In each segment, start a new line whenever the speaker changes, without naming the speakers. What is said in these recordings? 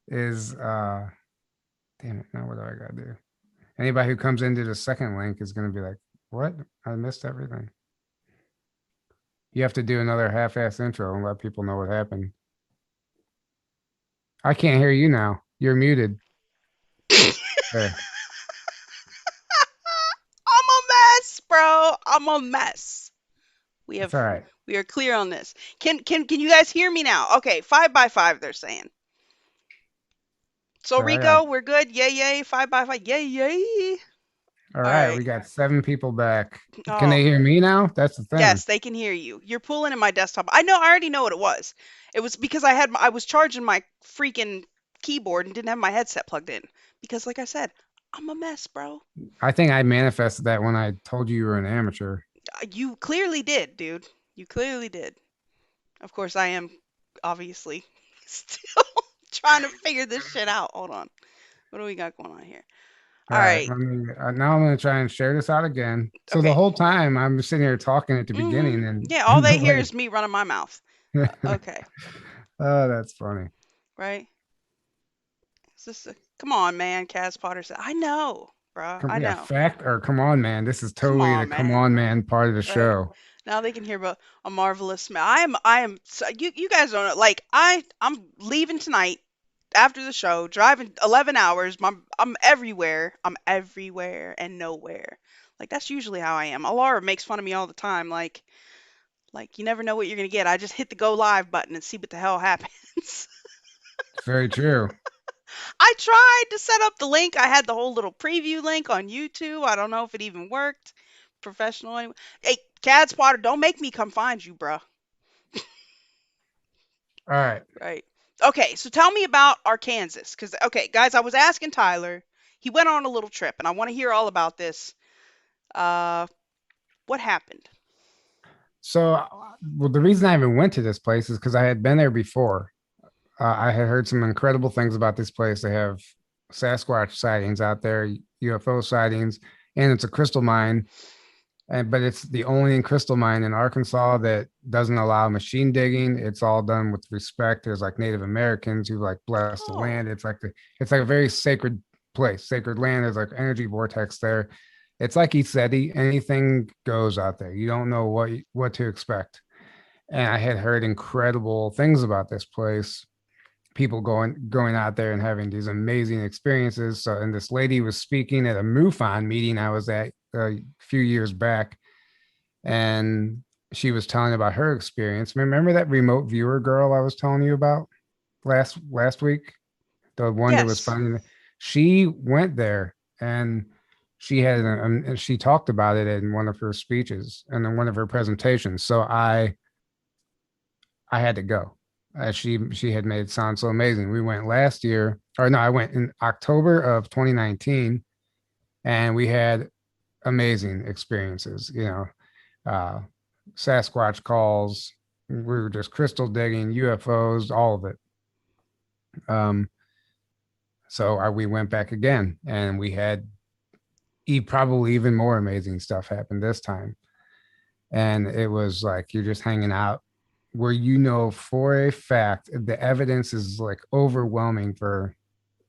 is damn it, now what do I gotta do? Anybody who comes into the second link is gonna be like, what? I missed everything. You have to do another half-ass intro and let people know what happened. I can't hear you now. You're muted. There.
I'm a mess, bro. I'm a mess. We
It's
have
all right.
we are clear on this. Can you guys hear me now? Okay, 5x5 they're saying. So
So I got
Rico, we're good. Yay yay, 5x5. Yay yay.
all
All
right.
right.
We got 7 people back. Can
Oh,
they hear me now? That's the thing.
yes, they can hear you. You're pulling in my desktop. I know. I already know what it was. It was because I was charging my freaking keyboard and didn't have my headset plugged in. Because, like I said, I'm a mess, bro.
I think I manifested that when I told you were an amateur.
You clearly did, dude. You clearly did. Of course, I am obviously still trying to figure this shit out. Hold on. What do we got going on here?
All
All
right.
right.
Now I'm going to try and share this out again. So the
Okay.
whole time I'm sitting here talking at the beginning and
Yeah, all they hear
nobody.
is me running my mouth. Okay.
Oh, that's funny.
Right? Is this come on, man? Cass Potter said, I know, bruh. I
Yeah,
know.
fact or come on, man. This is
Come
totally the
on,
come
man.
on, man part of the
Right?
show.
Now they can hear about a marvelous smell. I am so, you guys don't know, like I'm leaving tonight after the show, driving 11 hours. I'm everywhere. I'm everywhere and nowhere. Like that's usually how I am. Lara makes fun of me all the time. Like you never know what you're gonna get. I just hit the go live button and see what the hell happens.
It's very true.
I tried to set up the link. I had the whole little preview link on YouTube. I don't know if it even worked. Professional anyway. Hey, Cad Spotter, don't make me come find you, bruh.
All right.
Right. Okay, so tell me about Arkansas. Because, okay, guys, I was asking Tyler. He went on a little trip, and I want to hear all about this. Uh, what happened?
So, well, the reason I even went to this place is because I had been there before. I had heard some incredible things about this place. They have Sasquatch sightings out there, UFO sightings, and it's a crystal mine. But it's the only crystal mine in Arkansas that doesn't allow machine digging. It's all done with respect. There's like Native Americans who like bless the
Oh,
land. It's like a very sacred place, sacred land. There's like energy vortex there. It's like he said, anything goes out there. You don't know what to expect. And I had heard incredible things about this place. People going out there and having these amazing experiences. So, and this lady was speaking at a MUFON meeting I was at a few years back, and she was telling about her experience. Remember that remote viewer girl I was telling you about last week? The one that was
yes.
finding. She went there and she talked about it in one of her speeches and in one of her presentations. So I had to go. She had made it sound so amazing. We went last year, or no, I went in October of 2019, and we had amazing experiences. Uh, Sasquatch calls. We were just crystal digging, UFOs, all of it. Um, so we went back again, and we had probably even more amazing stuff happen this time. And it was like you're just hanging out where for a fact the evidence is like overwhelming for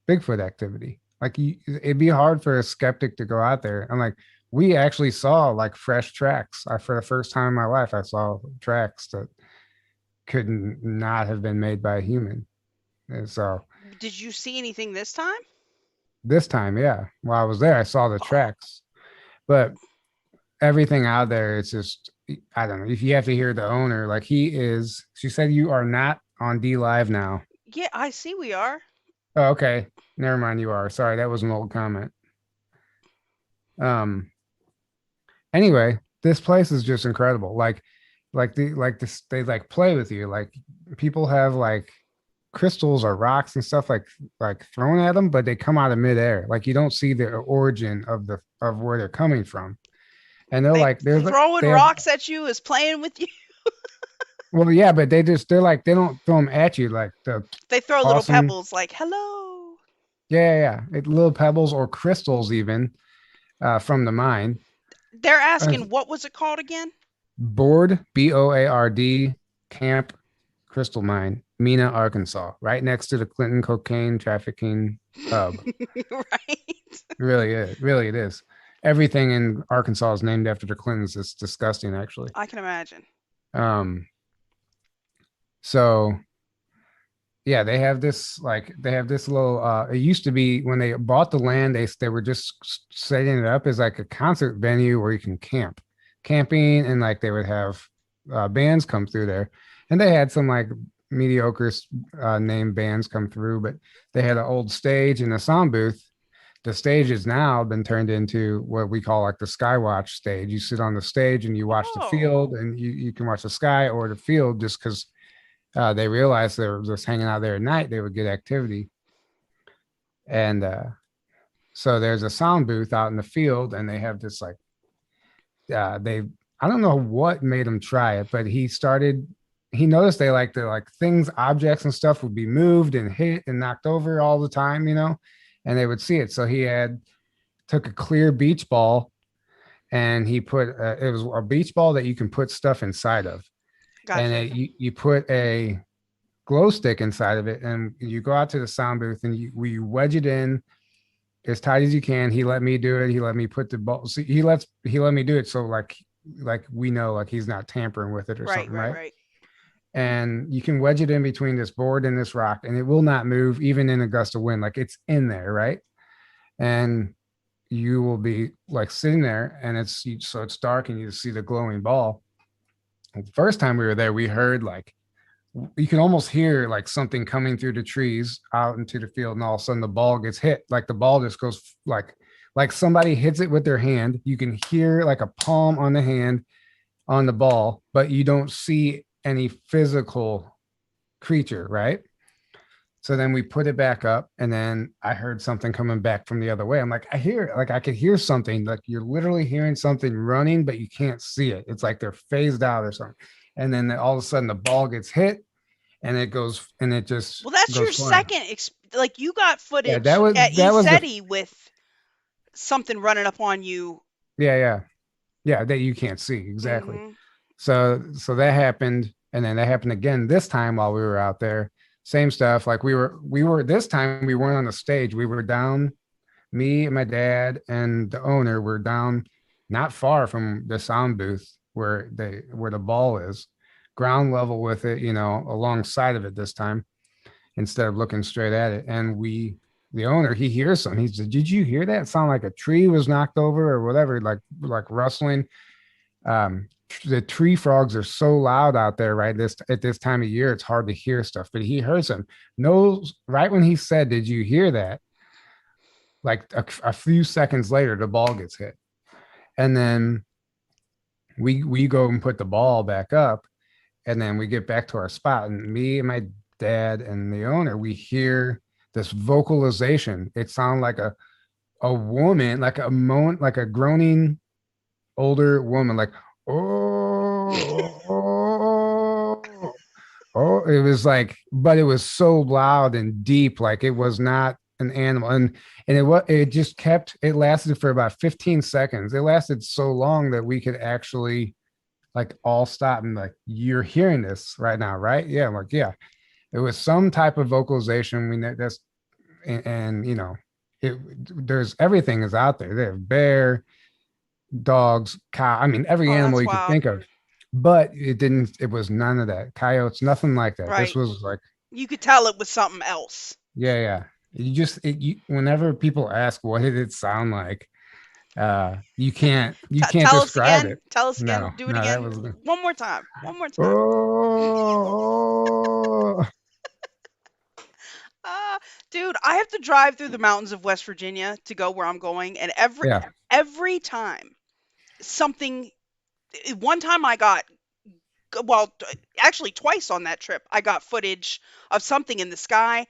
Bigfoot activity. It'd be hard for a skeptic to go out there. I'm like, we actually saw like fresh tracks. For the first time in my life, I saw tracks that could not have been made by a human. And so
Did you see anything this time?
this time, yeah, while I was there, I saw the
Oh,
tracks. But everything out there, it's just, I don't know. If you have to hear the owner, like she said, you are not on D Live now.
yeah, I see we are.
Oh, okay. Never mind, you are. Sorry, that was an old comment. Um, anyway, this place is just incredible. They like play with you. Like people have like crystals or rocks and stuff like thrown at them, but they come out of midair. Like you don't see the origin of where they're coming from. And they're
They
like, there's like
throwing
they have
rocks at you is playing with you.
well, yeah, but they're like they don't throw them at you like the
They throw little
toss them.
pebbles like, hello.
Yeah. Little pebbles or crystals even from the mine.
They're
Uh,
asking, what was it called again?
Board, BOARD, camp crystal mine, Mena, Arkansas, right next to the Clinton cocaine trafficking hub.
Right?
Really it is. Everything in Arkansas is named after the Clintons. It's disgusting, actually.
I can imagine.
Um, so yeah, they have this little it used to be when they bought the land, they were just setting it up as like a concert venue where you can camping, and like they would have bands come through there. And they had some like mediocre name bands come through, but they had an old stage and a sound booth. The stage has now been turned into what we call like the Skywatch Stage. You sit on the stage and you watch the
Oh,
field, and you can watch the sky or the field, just because they realized they were just hanging out there at night, they would get activity. And so there's a sound booth out in the field, and they have this like they I don't know what made him try it, but he noticed they like the like things, objects and stuff would be moved and hit and knocked over all the time, and they would see it. So he had took a clear beach ball, and he put it was a beach ball that you can put stuff inside of, and
gotcha.
you put a glow stick inside of it, and you go out to the sound booth, and you wedge it in as tight as you can. He let me do it. He let me put the ball. So he let me do it. So like we know like he's not tampering with it or
Right,
something,
right,
right?
right.
And you can wedge it in between this board and this rock, and it will not move even in a gust of wind. Like it's in there, right? And you will be like sitting there, and so it's dark, and you see the glowing ball. The first time we were there, we heard like you can almost hear like something coming through the trees out into the field, and all of a sudden the ball gets hit. Like the ball just goes like somebody hits it with their hand. You can hear like a palm on the hand on the ball, but you don't see any physical creature, right? So then we put it back up, and then I heard something coming back from the other way. I'm like, I hear it. Like I could hear something. Like you're literally hearing something running, but you can't see it. It's like they're phased out or something. And then all of a sudden the ball gets hit, and it goes and it just
Well, that's
goes
your
flying.
second. Like you got
Yeah,
footage at
that was the
ESETI with something running up on you.
yeah that you can't see exactly.
Hmm.
So that happened, and then that happened again this time while we were out there. Same stuff. Like we were this time we weren't on the stage. We were down. Me and my dad and the owner were down, not far from the sound booth where the ball is, ground level with it, alongside of it this time, instead of looking straight at it. And the owner, he hears something. He said, "Did you hear that? It sounded like a tree was knocked over or whatever, like rustling." The tree frogs are so loud out there, right? This at this time of year, it's hard to hear stuff. But he heard some. Knows right when he said, "Did you hear that?" Like a few seconds later, the ball gets hit, and then we go and put the ball back up, and then we get back to our spot, and me and my dad and the owner, we hear this vocalization. It sounded like a woman, like like a groaning older woman, like oh, oh, oh. It was like, but it was so loud and deep, like it was not an animal. And it just kept, it lasted for about 15 seconds. It lasted so long that we could actually like all stop and like, you're hearing this right now, right? Yeah. I'm like, yeah. It was some type of vocalization. We know that's and it there's everything is out there. They have bear, dogs, cow. I mean, every
Oh,
animal
that's
you could
wild.
think of. But it didn't. It was none of that. Coyotes, nothing like that. This
Right.
was like,
You could tell it was something else.
yeah. Whenever people ask what did it sound like, you can't
Tell us
describe
again.
it.
Tell us again.
No,
Do it
no, that
again.
was
One more time. One more time.
oh,
Uh, Dude, I have to drive through the mountains of West Virginia to go where I'm going, and
yeah,
every time something. One time I got well, actually twice on that trip, I got footage of something in the sky.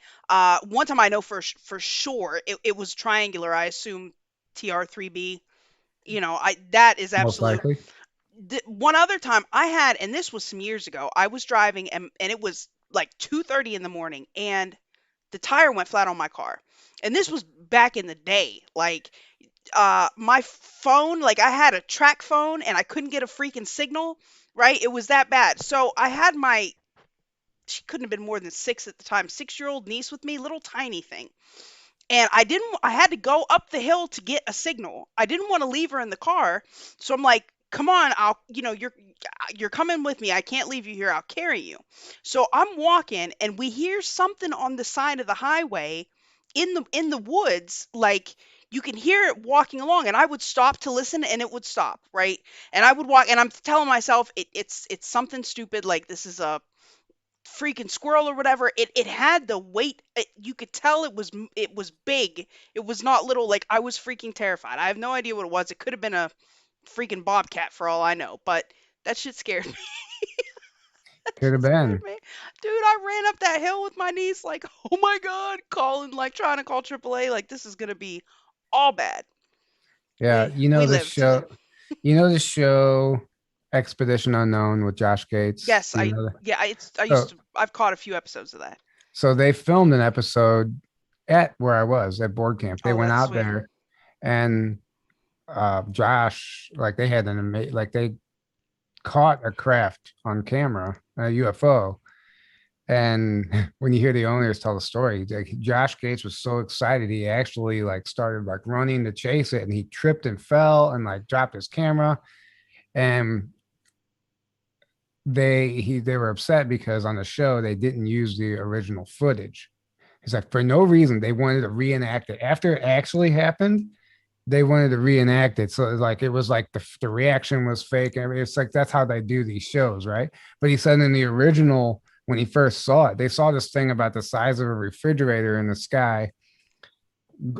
One time I know for sure it was triangular. I assume TR3B. I that is
most
absolute.
likely.
One other time I had, and this was some years ago. I was driving, and it was like 2:30 in the morning, and the tire went flat on my car. And this was back in the day. Like my phone, like I had a track phone and I couldn't get a freaking signal, right? It was that bad. So I had my she couldn't have been more than 6 at the time, 6-year-old niece with me, little tiny thing. And I had to go up the hill to get a signal. I didn't want to leave her in the car. So I'm like, come on, you're coming with me. I can't leave you here. I'll carry you. So I'm walking and we hear something on the side of the highway in the woods, like you can hear it walking along, and I would stop to listen and it would stop, right? And I would walk and I'm telling myself it's something stupid, like this is a freaking squirrel or whatever. It had the weight. You could tell it was big. It was not little. Like I was freaking terrified. I have no idea what it was. It could have been a freaking bobcat for all I know. But that shit scared me. That
Could
shit
have
scared
been.
me, dude. I ran up that hill with my niece, like, oh my god, calling, like trying to call AAA. Like this is gonna be all bad.
Yeah,
We lived.
you know the show Expedition Unknown with Josh Gates.
Yes,
Do you know that?
I used
So
to. I've caught a few episodes of that.
so they filmed an episode at where I was at board camp. They
Oh,
went
that's
out
sweet.
there and Josh, like they had an amazing, like they caught a craft on camera, a UFO. And when you hear the owners tell the story, like Josh Gates was so excited, he actually like started like running to chase it, and he tripped and fell and like dropped his camera. And they were upset because on the show they didn't use the original footage. It's like for no reason they wanted to reenact it after it actually happened. They wanted to reenact it, so like it was like the reaction was fake. I mean, it's like that's how they do these shows, right? But he said in the original, when he first saw it, they saw this thing about the size of a refrigerator in the sky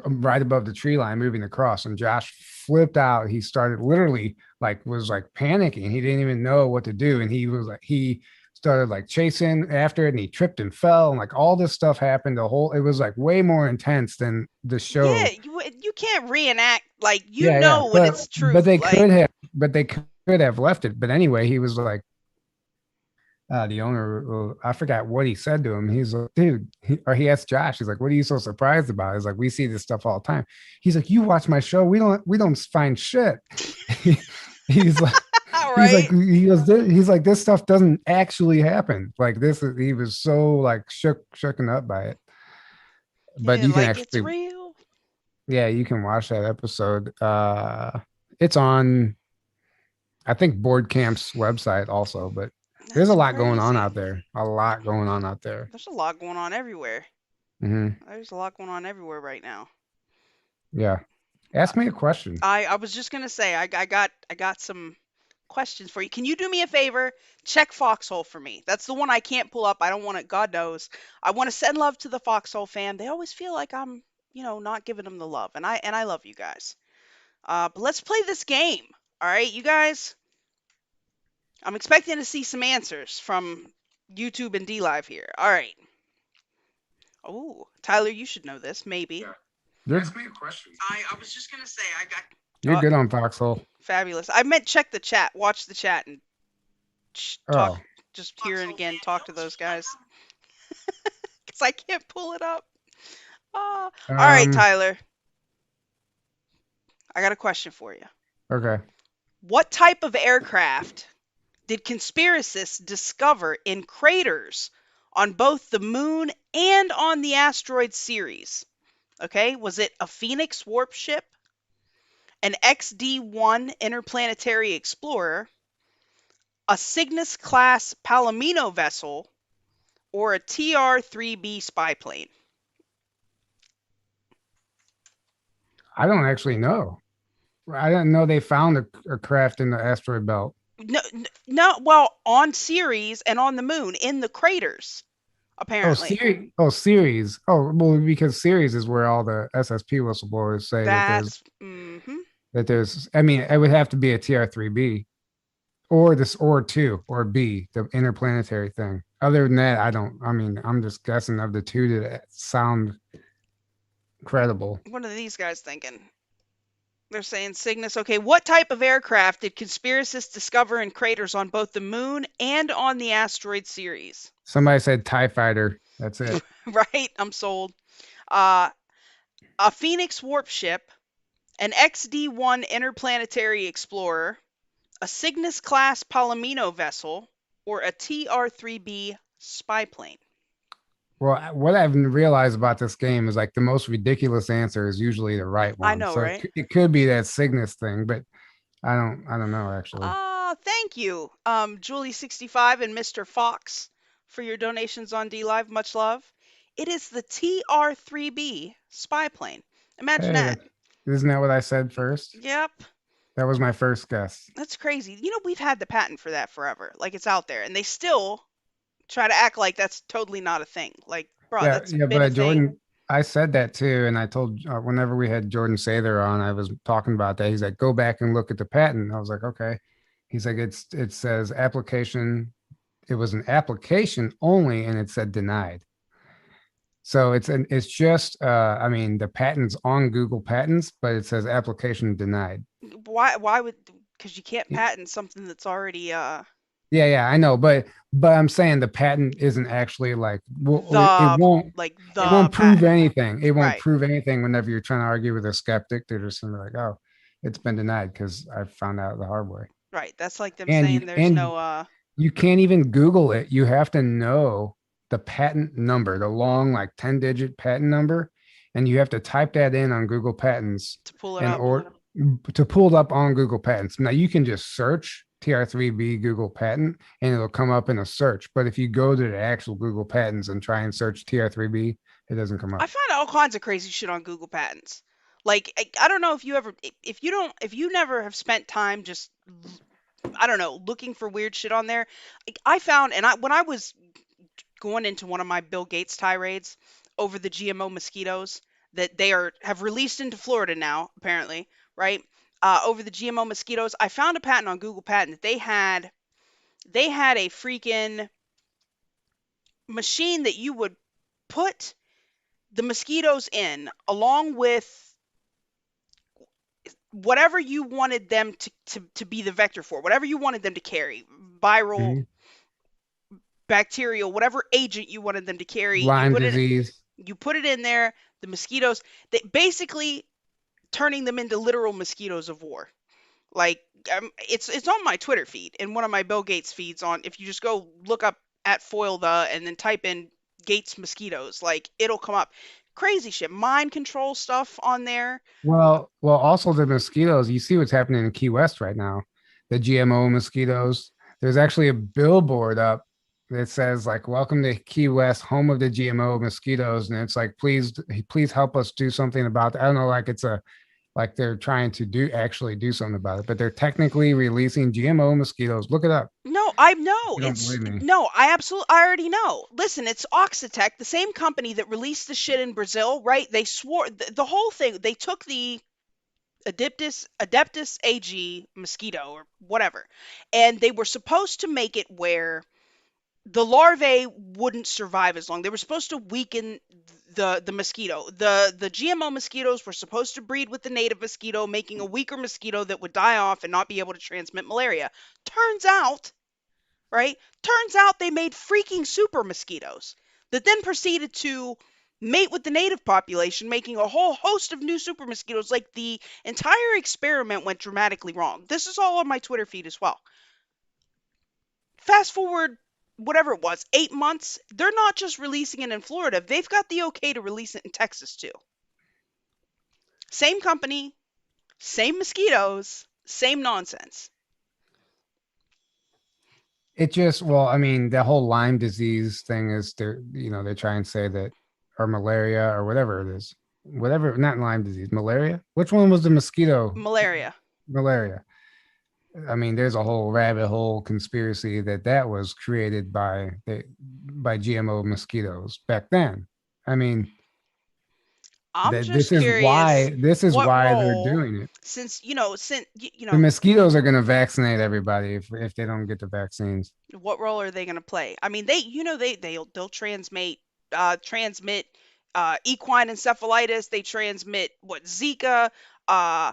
right above the tree line moving across, and Josh flipped out. He started literally like was like panicking. He didn't even know what to do, and he started like chasing after it, and he tripped and fell, and like all this stuff happened. The whole it was like way more intense than the
Yeah,
show.
you can't reenact, like you
Yeah, yeah,
know when it's truth. Like
but they could have left it. But anyway, he was like, the owner, I forgot what he said to him. He's like, dude, or he asked Josh, he's like, what are you so surprised about? He's like, we see this stuff all the time. He's like, you watch my show, we don't find shit. he's like,
right?
he's like, this stuff doesn't actually happen. Like this is, he was so like shooken up by it. But
Yeah,
you can
like it's
actually,
real.
yeah, you can watch that episode. It's on, I think Board Camp's website also, but there's a
That's
lot going on
crazy.
out there. A lot going on out there.
There's a lot going on everywhere.
Hmm.
There's a lot going on everywhere right now.
Yeah.
Uh,
Ask me a question.
I was just gonna say I got some questions for you. Can you do me a favor? Check Foxhole for me. That's the one I can't pull up. I don't want it. God knows. I want to send love to the Foxhole fam. They always feel like I'm, not giving them the love, and I love you guys. But let's play this game. All right, you guys. I'm expecting to see some answers from YouTube and D Live here. All right. Oh, Tyler, you should know this. Maybe.
Yeah. Ask me a question.
I was just gonna say I got.
You're good on Foxhole.
Fabulous. I meant check the chat. Watch the chat and talk.
Oh,
Just hear it again. Talk to those guys because I can't pull it up. All right,
um,
Tyler. I got a question for you.
okay.
What type of aircraft did conspiracists discover in craters on both the moon and on the asteroid Ceres? Okay, was it a Phoenix warp ship, an XD-1 interplanetary explorer, a Cygnus class Palomino vessel, or a TR-3B spy plane?
I don't actually know. I didn't know they found a craft in the asteroid belt.
No, no, well, on Ceres and on the moon in the craters,
Oh,
apparently.
series. Oh, series. Oh, well, because series is where all the SSP whistleblowers say
That's mm-hmm.
that there's. I mean, it would have to be a TR3B or this or two or B, the interplanetary thing. Other than that, I don't. I mean, I'm just guessing of the two that sound credible.
What are these guys thinking? They're saying Cygnus. Okay, what type of aircraft did conspiracists discover in craters on both the moon and on the asteroid Ceres?
Somebody said TIE fighter. That's it.
Right? I'm sold. Uh, a Phoenix warp ship, an XD-1 interplanetary explorer, a Cygnus class Palomino vessel, or a TR-3B Spy plane.
Well, what I've realized about this game is like the most ridiculous answer is usually the right
I
one.
know,
So
right?
it could be that Cygnus thing, but I don't know actually.
Thank you, Julie65 and Mr. Fox, for your donations on D Live. Much love. It is the TR3B spy plane. Imagine
Hey,
that.
that isn't that what I said first?
Yep,
That was my first guess.
that's crazy. You know, we've had the patent for that forever. Like, it's out there, and they still try to act like that's totally not a thing. Like, bro,
Yeah,
that's
yeah,
been a
but
thing.
Jordan, I said that too, and I told whenever we had Jordan Sather on, I was talking about that. He's like, "Go back and look at the patent." I was like, "Okay." He's like, it says application. It was an application only, and it said denied. So it's just I mean the patent's on Google Patents, but it says application denied.
Why would? Because you can't patent something that's already
Yeah, yeah, I know, but I'm saying the patent isn't actually like well,
the
it
the
won't prove
patent.
anything. It won't
Right.
prove anything whenever you're trying to argue with a skeptic. They're just gonna be like, oh, it's been denied because I found out the hard way.
Right. That's like them
And
saying there's no
you can't even Google it. You have to know the patent number, the long like 10-digit patent number, and you have to type that in on Google Patents
to pull it
in
up.
order to pull it up on Google Patents. Now you can just search TR3B Google Patent and it'll come up in a search. But if you go to the actual Google Patents and try and search TR3B, it doesn't come
I
up.
find all kinds of crazy shit on Google Patents. Like I don't know if you ever if you don't if you never have spent time just I don't know looking for weird shit on there. Like I found and I when I was going into one of my Bill Gates tirades over the GMO mosquitoes that they are have released into Florida now apparently, right? Over the GMO mosquitoes, I found a patent on Google Patent that they had a freaking machine that you would put the mosquitoes in along with whatever you wanted them to be the vector for, whatever you wanted them to carry, viral,
Mhm.
bacterial, whatever agent you wanted them to carry,
Lyme disease.
you put it in there, the mosquitoes, they basically turning them into literal mosquitoes of war. Like it's on my Twitter feed in one of my Bill Gates feeds on if you just go look up at foil the and then type in Gates mosquitoes, like it'll come up. Crazy shit, mind control stuff on there.
Also the mosquitoes. You see what's happening in Key West right now. The GMO mosquitoes. There's actually a billboard up that says like "Welcome to Key West, home of the GMO mosquitoes," and it's like, please help us do something about that. I don't know, like it's a like they're trying to do something about it, but they're technically releasing GMO mosquitoes. Look it up.
No, I
If
know.
you don't believe me.
No, I already know. Listen, it's Oxitec, the same company that released the shit in Brazil, right? They swore the whole thing. They took the Adeptus AG mosquito or whatever, and they were supposed to make it where the larvae wouldn't survive as long. They were supposed to weaken the mosquito. The GMO mosquitoes were supposed to breed with the native mosquito, making a weaker mosquito that would die off and not be able to transmit malaria. Turns out, right? Turns out they made freaking super mosquitoes that then proceeded to mate with the native population, making a whole host of new super mosquitoes. Like the entire experiment went dramatically wrong. This is all on my Twitter feed as well. Fast forward, whatever it was, 8 months, they're not just releasing it in Florida, they've got the okay to release it in Texas too. Same company, same mosquitoes, same nonsense.
It just well, I mean, the whole Lyme disease thing is they try and say that or malaria or whatever it is. Whatever, not Lyme disease, malaria. Which one was the mosquito?
Malaria.
Malaria. I mean, there's a whole rabbit hole conspiracy that was created by GMO mosquitoes back then. I mean,
I'm
that
just curious
this is
what
why they're
role,
doing it.
since,
The mosquitoes are going to vaccinate everybody if they don't get the vaccines.
what role are they going to play? I mean, they'll transmit equine encephalitis, they transmit what Zika, uh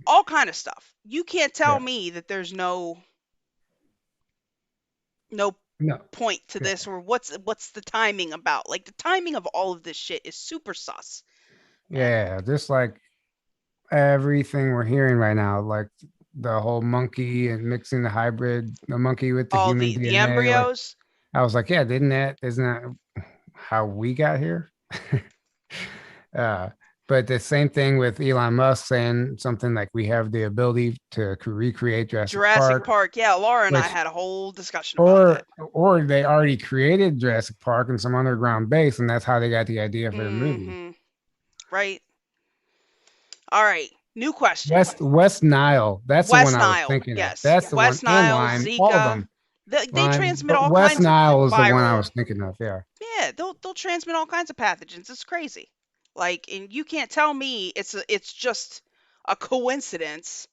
all kind of stuff. You can't tell
Yeah.
me that there's no
No.
point to
Yeah.
this or what's the timing about. Like the timing of all of this shit is super sus. And
Yeah. Just like everything we're hearing right now, like the whole monkey and mixing the monkey with the
all
human
the
DNA. Like,
embryos.
I was like, yeah, isn't that how we got here? uh, but the same thing with Elon Musk saying something like we have the ability to recreate Jurassic
Jurassic
Park,
Park. Yeah, Laura and I
which
had a whole discussion about
or
that.
or they already created Jurassic Park in some underground base, and that's how they got the idea for the movie.
Mm-hmm. Right. All right. New question.
West Nile, that's the one
West
I was
Nile.
thinking of.
Yes.
That's the one,
West
and
Nile,
Lyme, all of
Zika.
them.
They
Lyme,
transmit
but
all
West
kinds of
Nile is the one I
viral.
was thinking of. Yeah,
Yeah, they'll transmit all kinds of pathogens. It's crazy. Like, and you can't tell me it's just a coincidence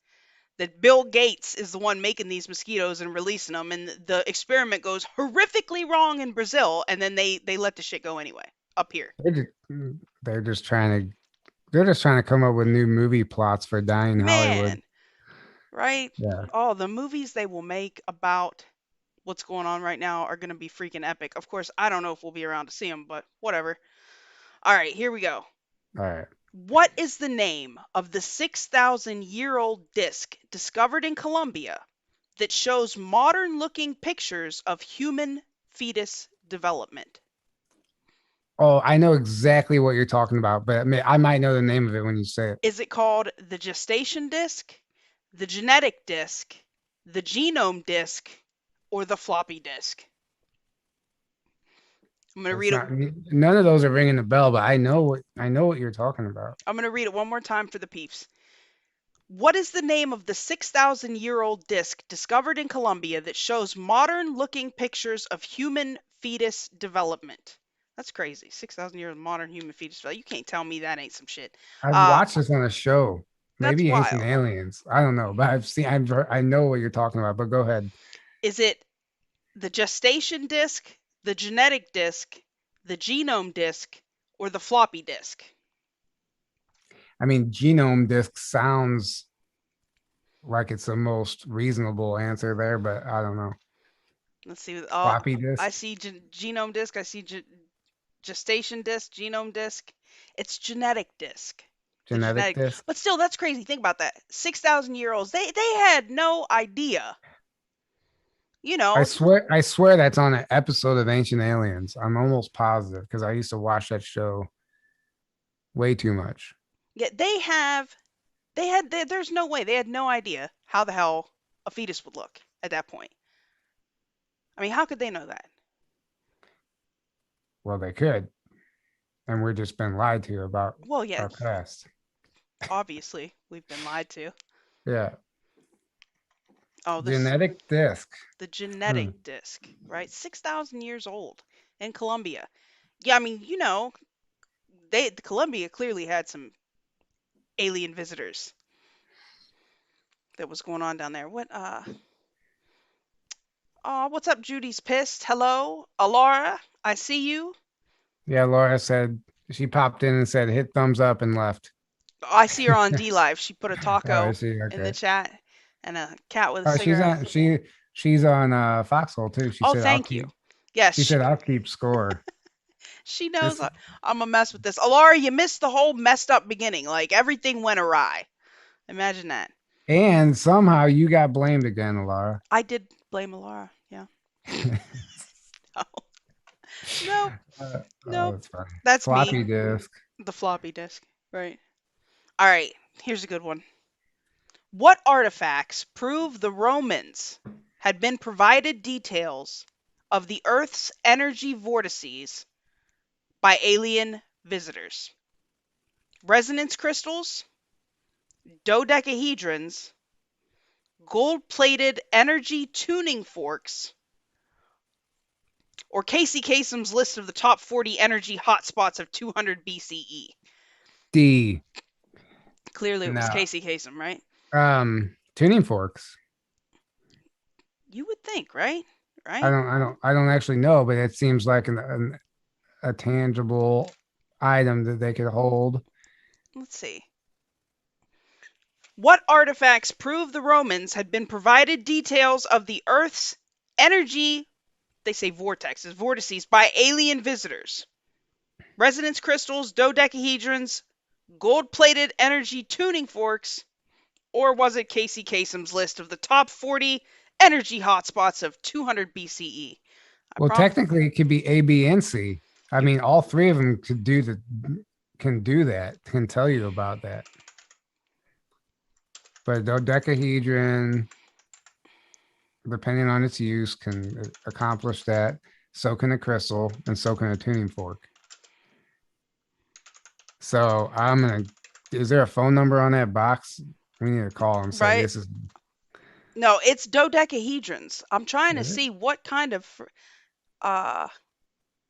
that Bill Gates is the one making these mosquitoes and releasing them, and the experiment goes horrifically wrong in Brazil, and then they let the shit go anyway up here.
they're just, they're just trying to they're just trying to come up with new movie plots for dying Hollywood.
Man, right?
Yeah.
Oh, the movies they will make about what's going on right now are going to be freaking epic. Of course, I don't know if we'll be around to see them, but whatever. All right, here we go.
All right.
What is the name of the 6,000-year-old disc discovered in Colombia that shows modern looking pictures of human fetus development?
Oh, I know exactly what you're talking about, but I might know the name of it when you say it.
Is it called the gestation disc, the genetic disc, the genome disc, or the floppy disk? I'm going to
It's
read it.
not none of those are ringing the bell, but I know what you're talking about.
I'm going to read it one more time for the peeps. What is the name of the 6,000-year-old disc discovered in Colombia that shows modern looking pictures of human fetus development? That's crazy. 6,000 years of modern human fetus development. You can't tell me that ain't some shit.
I've
Uh,
watched this on a show,
that's
maybe Ancient
wild.
Aliens. I don't know, but I know what you're talking about. But go ahead.
Is it the gestation disc, the genetic disc, the genome disc, or the floppy disk?
I mean, genome disc sounds like it's the most reasonable answer there, but I don't know.
Let's see. Oh,
Floppy
I
disk,
see genome disc. I see gestation disc, genome disc. It's genetic disc. The
genetic
genetic,
disc.
but still, that's crazy. Think about that. 6,000-year-olds. They had no idea. You know,
I swear that's on an episode of Ancient Aliens. I'm almost positive because I used to watch that show way too much.
yet there's no way they had no idea how the hell a fetus would look at that point. I mean, how could they know that?
Well, they could, and we're just been lied to about
Well, yeah,
our past.
obviously we've been lied to.
Yeah,
Oh, this
genetic disc.
the
Hmm.
genetic disc, right? 6,000 years old in Colombia. Yeah, I mean, Colombia clearly had some alien visitors that was going on down there. Oh, what's up, Judy's pissed. Hello, Alara, I see you.
Yeah, Laura said she popped in and said hit thumbs up and left.
I see her on D Live. She put a
Oh,
taco
is she
in the
okay?
chat and a cat with a
Oh,
cigarette.
she's on Foxhole too.
Oh, thank you. Yes,
She said I'll keep score.
she knows
This
I'm gonna mess with this. Alara, you missed the whole messed up beginning. Like everything went awry. Imagine that.
and somehow you got blamed again, Laura.
I did blame Alara. Yeah. No,
Oh,
no,
that's funny.
that's me.
Floppy disk.
The floppy disk. Right. All right. Here's a good one. What artifacts prove the Romans had been provided details of the Earth's energy vortices by alien visitors? Resonance crystals, dodecahedrons, gold plated energy tuning forks, or Casey Kasem's list of the top 40 energy hotspots of 200 BCE?
D.
Clearly, it was
No.
Casey Kasem, right?
Tuning forks.
You would think, right?
I
Right?
don't, I don't actually know, but it seems like a tangible item that they could hold.
Let's see. What artifacts prove the Romans had been provided details of the Earth's energy, they say vortices, by alien visitors? Resonance crystals, dodecahedrons, gold plated energy tuning forks, or was it Casey Kasem's list of the top 40 energy hotspots of 200 BCE? I
Well,
prom.
technically, it could be A, B, and C. I mean, all three of them can do that, can tell you about that. But dodecahedron, depending on its use, can accomplish that. So can a crystal, and so can a tuning fork. So I'm gonna. Is there a phone number on that box? We need to call and say
Right?
this is.
No, it's dodecahedrons. I'm trying to
Is it?
see what kind of uh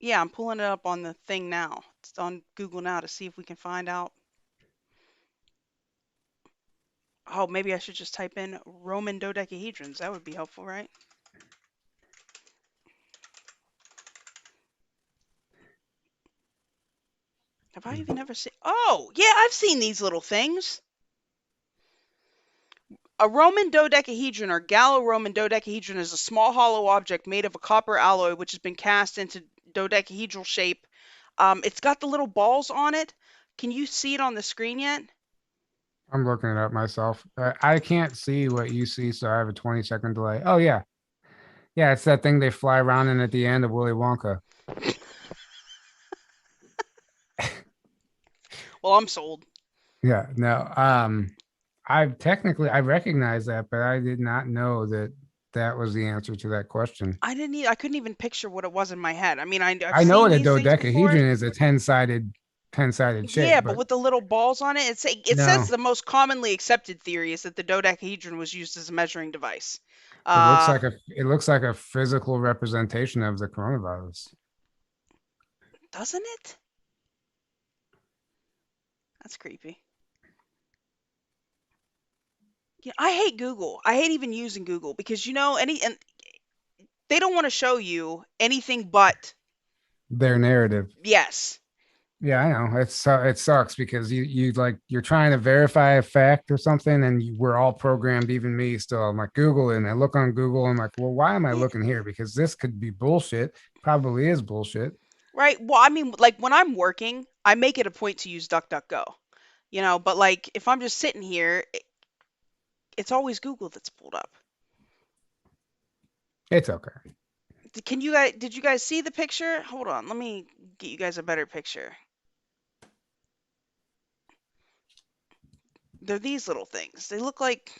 yeah, I'm pulling it up on the thing now. It's on Google now to see if we can find out. Oh, maybe I should just type in Roman dodecahedrons. That would be helpful, right? Have I even ever seen? Oh, yeah, I've seen these little things. A Roman dodecahedron or Gallo-Roman dodecahedron is a small hollow object made of a copper alloy which has been cast into dodecahedral shape. It's got the little balls on it. Can you see it on the screen yet?
I'm looking it up myself. I can't see what you see, so I have a 20-second delay. Oh yeah, yeah, it's that thing they fly around in at the end of Willy Wonka.
Well, I'm sold.
Yeah, no. I recognize that, but I did not know that that was the answer to that question.
I couldn't even picture what it was in my head. I mean, I've
I know
seen
what a
these things before.
dodecahedron is, a 10-sided shape,
Yeah, but
but
with the little balls on it, it says
no,
the most commonly accepted theory is that the dodecahedron was used as a measuring device.
it looks
Uh,
like a physical representation of the coronavirus.
doesn't it? That's creepy. Yeah, I hate Google. I hate even using Google because and they don't want to show you anything but
Their narrative.
yes.
Yeah, I know. It sucks because you're trying to verify a fact or something, and we're all programmed, even me. Still, I'm like Google, and I look on Google. I'm like, well, why am I
Yeah,
looking here? Because this could be bullshit. Probably is bullshit.
right. Well, I mean, like when I'm working, I make it a point to use DuckDuckGo. But like if I'm just sitting here, it's always Google that's pulled up.
It's okay.
Did you guys see the picture? Hold on, let me get you guys a better picture. They're these little things. They look like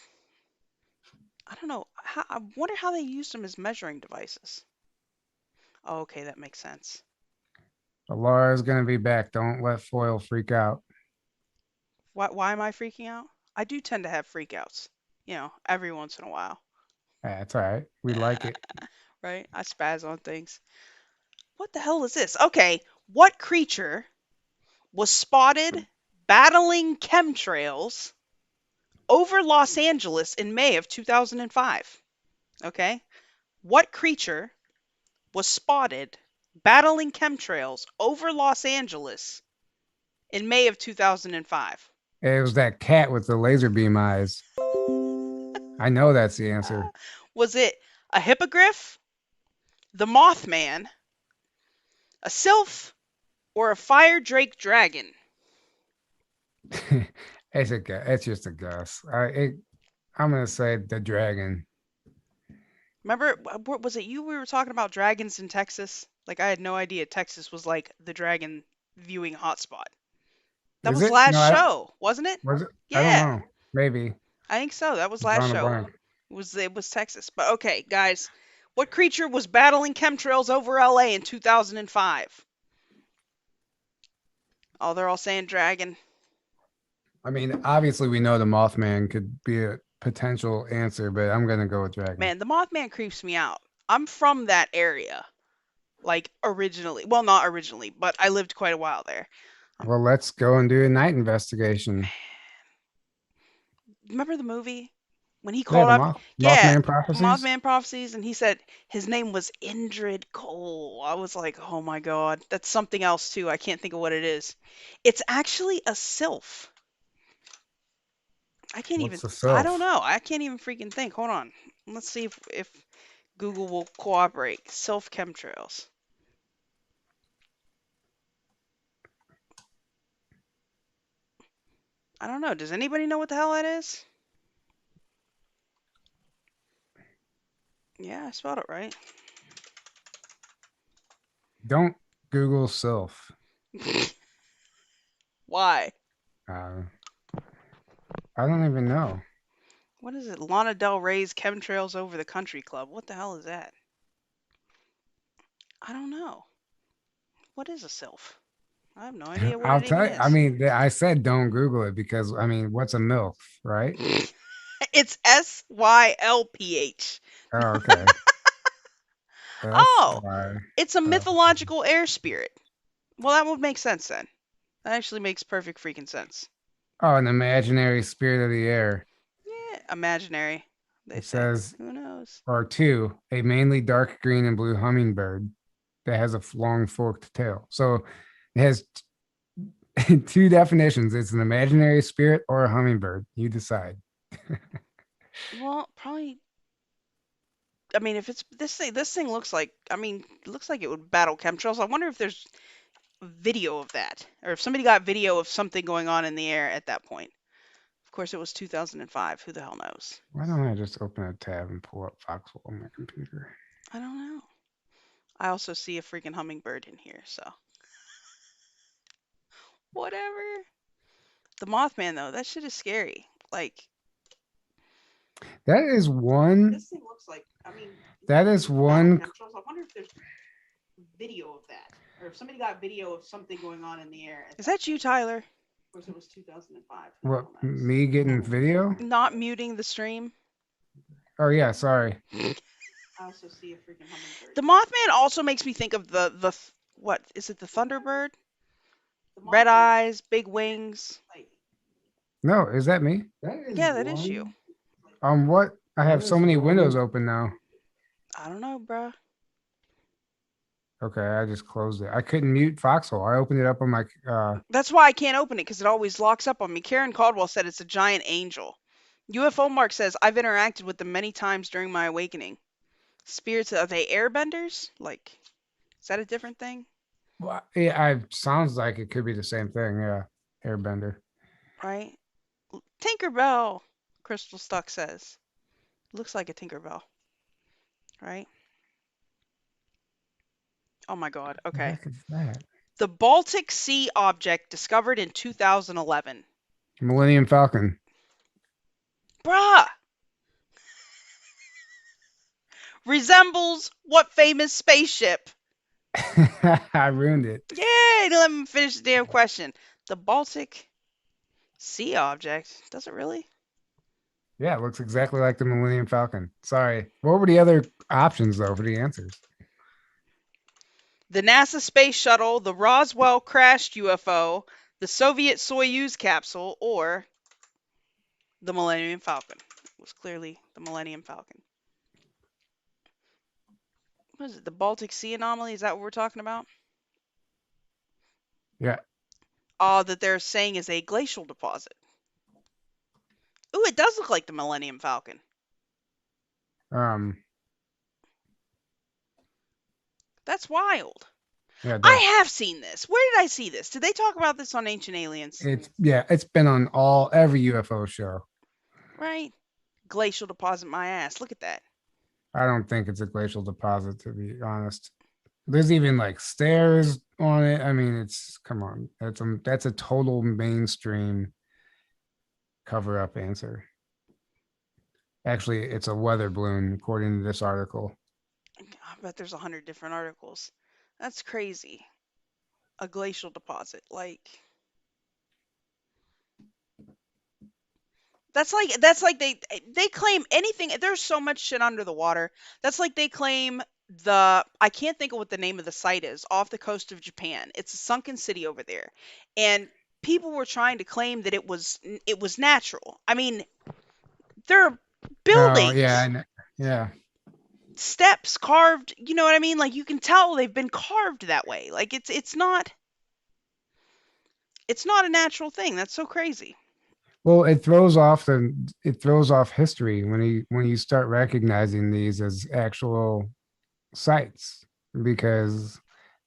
I don't know. I wonder how they used them as measuring devices. Oh, okay, that makes sense.
But Laura's gonna be back. Don't let Foil freak out.
Why am I freaking out? I do tend to have freakouts, every once in a while,
That's all right. We like it.
right? I spaz on things. What the hell is this? Okay, what creature was spotted battling chemtrails over Los Angeles in May of 2005? Okay, what creature was spotted battling chemtrails over Los Angeles in May of 2005?
It was that cat with the laser beam eyes. I know that's the answer.
Was it a hippogriff, the Mothman, a sylph, or a fire drake dragon?
It's just a guess. I'm gonna say the dragon.
Remember, was it you we were talking about dragons in Texas? Like, I had no idea Texas was like the dragon viewing hotspot. That
Is
was
it?
last
No, I don't.
show, wasn't it?
Was it? I don't
Yeah,
know. Maybe.
I think so. That was
I'm
last
drawing a
show.
blank.
It was Texas. But okay, guys, what creature was battling chemtrails over LA in 2005? Oh, they're all saying dragon.
I mean, obviously, we know the Mothman could be a potential answer, but I'm gonna go with dragon.
Man, the Mothman creeps me out. I'm from that area, like originally. Well, not originally, but I lived quite a while there. Um,
Well, let's go and do a night investigation.
Remember the movie when he
Yeah,
called
the
up? Yeah,
Mothman prophecies.
Mothman prophecies, and he said his name was Indrid Cole. I was like, oh my god, that's something else too. I can't think of what it is. It's actually a sylph. I can't even.
What's the
I don't
self?
know. I can't even freaking think. Hold on. Let's see if Google will cooperate. Sylph chemtrails. I don't know. Does anybody know what the hell that is? Yeah, I spelled it right.
Don't Google Sylph.
Why?
Uh, I don't even know.
What is it? Lana Del Rey's Chemtrails Over the Country Club. What the hell is that? I don't know. What is a sylph? I have no idea what
I'll
it even
tell you. I
is.
mean, I said don't Google it because I mean, what's a MILF, right?
It's Sylph.
Oh, okay. S
Oh,
Y.
it's a
Oh,
mythological air spirit. Well, that would make sense then. That actually makes perfect freaking sense.
oh, an imaginary spirit of the air.
Yeah, imaginary, they
It
say.
says,
Who knows?
or two, a mainly dark green and blue hummingbird that has a long forked tail. So it has two definitions. It's an imaginary spirit or a hummingbird. You decide.
Well, probably. I mean, if it's this thing looks like. I mean, it looks like it would battle chemtrails. I wonder if there's video of that, or if somebody got video of something going on in the air at that point. Of course, it was 2005. Who the hell knows?
Why don't I just open a tab and pull up Foxhole on my computer?
I don't know. I also see a freaking hummingbird in here, so whatever. The Mothman though, that shit is scary. Like
That is one.
this thing looks like. I mean, it looks
That
like
is
it would battle
one.
chemtrails. I wonder if there's video of that, or if somebody got video of something going on in the air. Is that you, Tyler? Of course, it was 2005. Who the
What
hell knows?
me getting video?
Not muting the stream.
Oh yeah, sorry.
I also see a freaking hummingbird. The Mothman also makes me think of the what is it? The Thunderbird? Red eyes, big wings.
No, is that me?
Yeah, that is you.
What? I have so many windows open now.
I don't know, bruh.
Okay, I just closed it. I couldn't mute Foxhole. I opened it up on my
That's why I can't open it because it always locks up on me. Karen Caldwell said it's a giant angel. UFO Mark says I've interacted with them many times during my awakening. Spirits, are they airbenders? Like, is that a different thing?
well, yeah, I sounds like it could be the same thing. Yeah, Airbender.
Right? Tinkerbell, Crystal Stuck says. Looks like a Tinkerbell. Right? Oh my god.
The
Okay.
heck is that?
The Baltic Sea object discovered in 2011.
Millennium Falcon.
Bruh! Resembles what famous spaceship?
I ruined it.
Yay! Let me finish the damn question. The Baltic Sea object. Does it really?
Yeah, it looks exactly like the Millennium Falcon. Sorry. What were the other options though for the answers?
The NASA space shuttle, the Roswell crashed UFO, the Soviet Soyuz capsule, or the Millennium Falcon. It was clearly the Millennium Falcon. What is it? The Baltic Sea anomaly? Is that what we're talking about?
Yeah.
That they're saying is a glacial deposit. Ooh, it does look like the Millennium Falcon.
Um.
That's wild.
Yeah. It does.
I have seen this. Where did I see this? Did they talk about this on Ancient Aliens?
It's been on every UFO show.
Right? Glacial deposit my ass. Look at that.
I don't think it's a glacial deposit to be honest. There's even like stairs on it. I mean, it's come on. That's a total mainstream cover up answer. Actually, it's a weather balloon according to this article.
I bet there's 100 different articles. That's crazy. A glacial deposit. Like that's like they claim anything. There's so much shit under the water. That's like they claim the I can't think of what the name of the site is off the coast of Japan. It's a sunken city over there. And people were trying to claim that it was natural. I mean, there are
Oh yeah,
buildings,
yeah.
steps carved, you know what I mean? Like you can tell they've been carved that way. Like it's not a natural thing. That's so crazy.
Well, it throws off history when you start recognizing these as actual sites because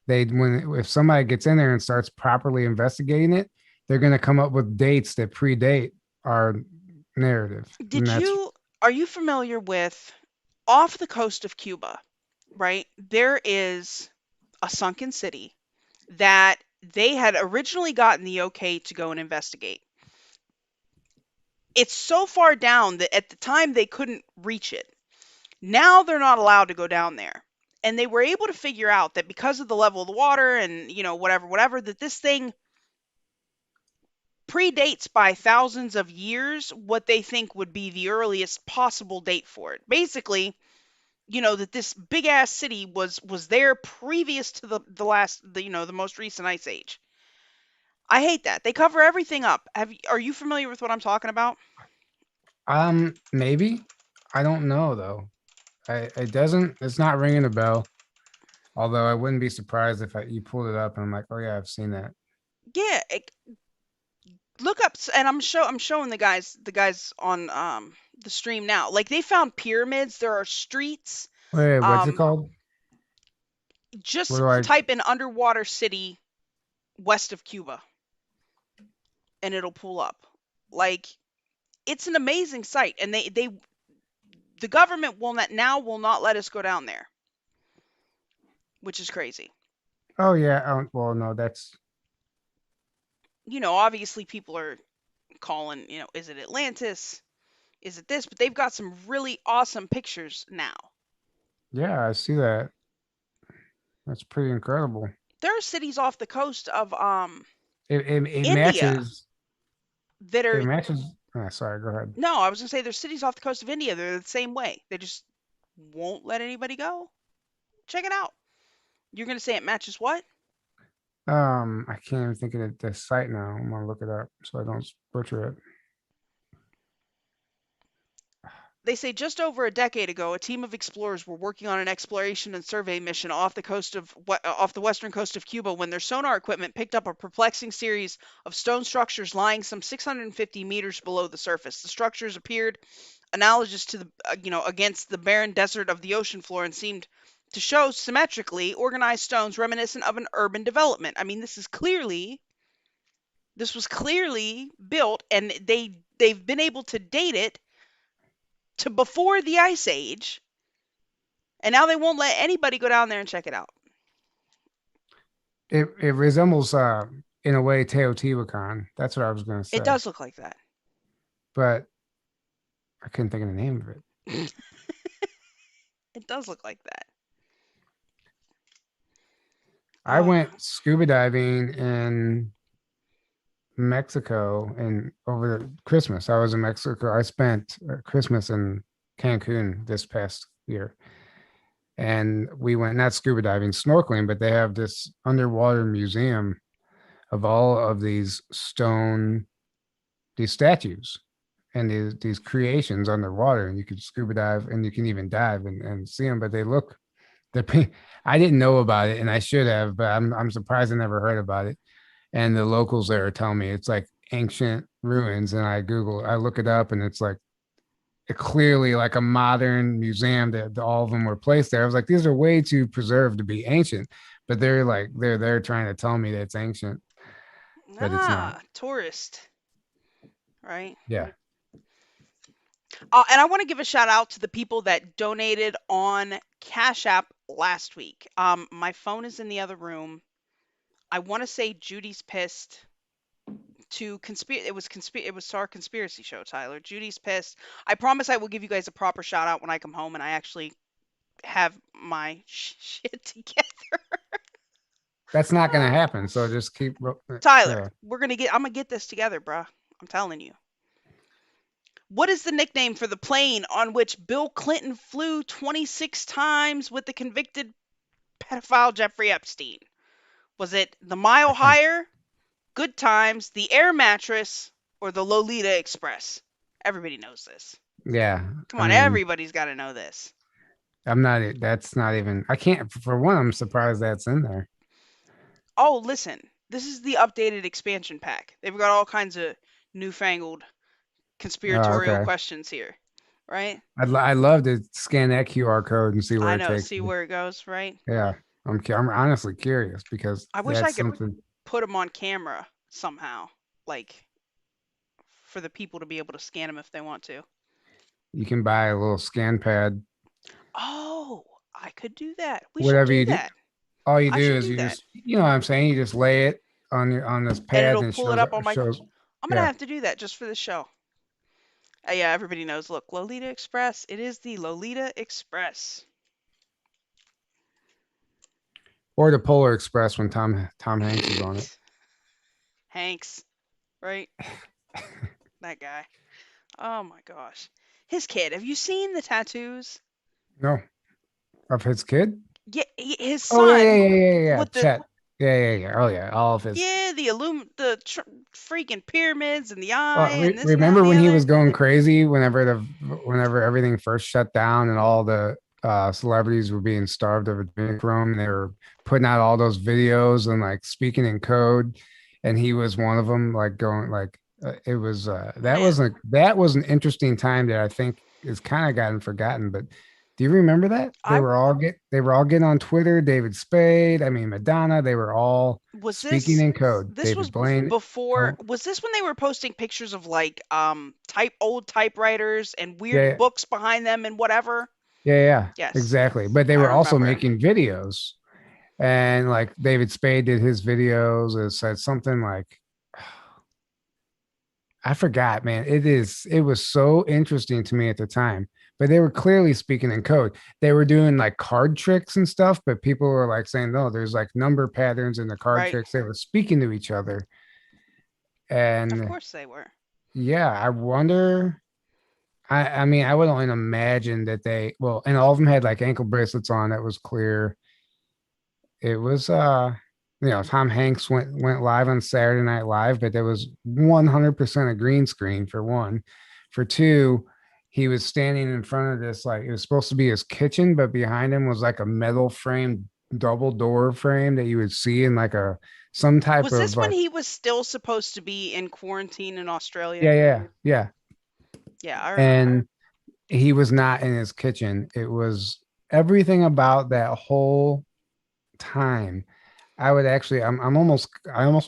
if somebody gets in there and starts properly investigating it, they're going to come up with dates that predate our narrative, and
Did you Are you familiar with off the coast of Cuba, right? There is a sunken city that they had originally gotten the okay to go and investigate. It's so far down that at the time they couldn't reach it. Now they're not allowed to go down there. And they were able to figure out that because of the level of the water and, whatever, that this thing predates by thousands of years what they think would be the earliest possible date for it. Basically, that this big ass city was there previous to the most recent ice age. I hate that. They cover everything up. Are you familiar with what I'm talking about?
Maybe. I don't know though. It doesn't. It's not ringing a bell. Although I wouldn't be surprised if you pulled it up and I'm like, oh yeah, I've seen that.
Yeah, look up and I'm showing the guys on the stream now. Like they found pyramids, there are streets.
Wait, what's it
Um
called? Where
just
do I?
type in underwater city west of Cuba and it'll pull up. Like it's an amazing site and the government will not let us go down there, which is crazy.
Oh yeah. Well, no, that's
Obviously people are calling, is it Atlantis? Is it this? But they've got some really awesome pictures now.
yeah. I see that. That's pretty incredible.
There are cities off the coast of
It
India
matches.
that
It
are
matches. Sorry. Go ahead.
no, I was gonna say there's cities off the coast of India that are the same way. They just won't let anybody go. Check it out. You're gonna say it matches what?
I can't even think of the site now. I'm gonna look it up so I don't butcher it.
They say just over a decade ago, a team of explorers were working on an exploration and survey mission off the western coast of Cuba when their sonar equipment picked up a perplexing series of stone structures lying some 650 meters below the surface. The structures appeared analogous to against the barren desert of the ocean floor and seemed to show symmetrically organized stones reminiscent of an urban development. I mean, this was clearly built, and they've been able to date it to before the ice age, and now they won't let anybody go down there and check it out.
It resembles in a way Teotihuacan. That's what I was gonna
It
say,
does look like that.
but I couldn't think of the name of it.
It does look like that.
I went scuba diving in Mexico and over Christmas. I was in Mexico. I spent Christmas in Cancun this past year. And we went not scuba diving, snorkeling, but they have this underwater museum of all of these statues and these creations underwater. And you could scuba dive and you can even dive and see them, but they look the I didn't know about it and I should have, but I'm surprised I never heard about it. And the locals there are telling me it's like ancient ruins. And I look it up and it's like clearly like a modern museum that all of them were placed there. I was like, these are way too preserved to be ancient, but they're trying to tell me that it's ancient, but it's not.
Tourist, right?
Yeah.
And I want to give a shout out to the people that donated on Cash App last week. My phone is in the other room. I want to say Judy's pissed. It was to our conspiracy show, Tyler. Judy's pissed. I promise I will give you guys a proper shout out when I come home and I actually have my shit together.
That's not going to happen. So just keep.
Tyler,
Yeah.
I'm gonna get this together, bruh. I'm telling you. What is the nickname for the plane on which Bill Clinton flew 26 times with the convicted pedophile Jeffrey Epstein? Was it the Mile
I think,
Higher, Good Times, the Air Mattress, or the Lolita Express? Everybody knows this.
yeah.
Come
I
on,
mean,
everybody's got to know this.
that's not even, I can't, for one, I'm surprised that's in there.
Oh, listen, this is the updated expansion pack. They've got all kinds of newfangled
Oh,
conspiratorial
okay.
questions here, right?
I'd love to scan that QR code and see where
I
it
know,
takes
see
me.
where it goes, right?
Yeah. I'm honestly curious because
I wish I
that's
could
something
put them on camera somehow, like for the people to be able to scan them if they want to.
you can buy a little scan pad,
Oh, I could do that. We should
whatever
do
you do.
that.
all you
I
do
should
is
do
you
that.
just, you know what I'm saying? You just lay it on your on this
And
pad
it'll
and it
pull it
shows
up on my.
shows.
I'm gonna
Yeah.
have to do that just for the show. Yeah, everybody knows. Look, Lolita Express. It is the Lolita Express.
Or the Polar Express when Tom Hanks is on it.
Hanks, right? That guy. Oh my gosh. His kid. Have you seen the tattoos?
No, of his kid.
Yeah, his
Oh yeah,
son
yeah.
with the
Chet. Yeah. Oh yeah, all of his.
yeah the freaking pyramids and the eye and this and that and
Remember
the
when he was
other.
going crazy whenever everything first shut down and all the celebrities were being starved of adrenochrome and they were putting out all those videos and like speaking in code, and he was one of them. Like going like it was
Man,
that was an interesting time that I think is kind of gotten forgotten. But do you remember that
I
they were all getting on Twitter? David Spade, I mean Madonna, they were all
was
speaking
this
in code.
this
David
was
Blaine.
before
Oh,
was this when they were posting pictures of like old typewriters and weird
yeah,
books behind them and whatever?
yeah,
Yes,
exactly. But they
I
were also
remember.
making videos, and like David Spade did his videos. It said something like, I forgot, man. It was so interesting to me at the time. But they were clearly speaking in code. They were doing like card tricks and stuff, but people were like saying, no, there's like number patterns in the card
Right.
tricks. They were speaking to each other.
Of
And
course they were.
yeah, I wonder. I mean, I would only imagine that and all of them had like ankle bracelets on. That was clear. It was Tom Hanks went live on Saturday Night Live, but there was 100% a green screen for one. For two, he was standing in front of this, like it was supposed to be his kitchen, but behind him was like a metal frame double door frame that you would see in like a some type
Was
of
this when he was still supposed to be in quarantine in Australia?
yeah.
Yeah, I remember.
And he was not in his kitchen. It was everything about that whole time. I almost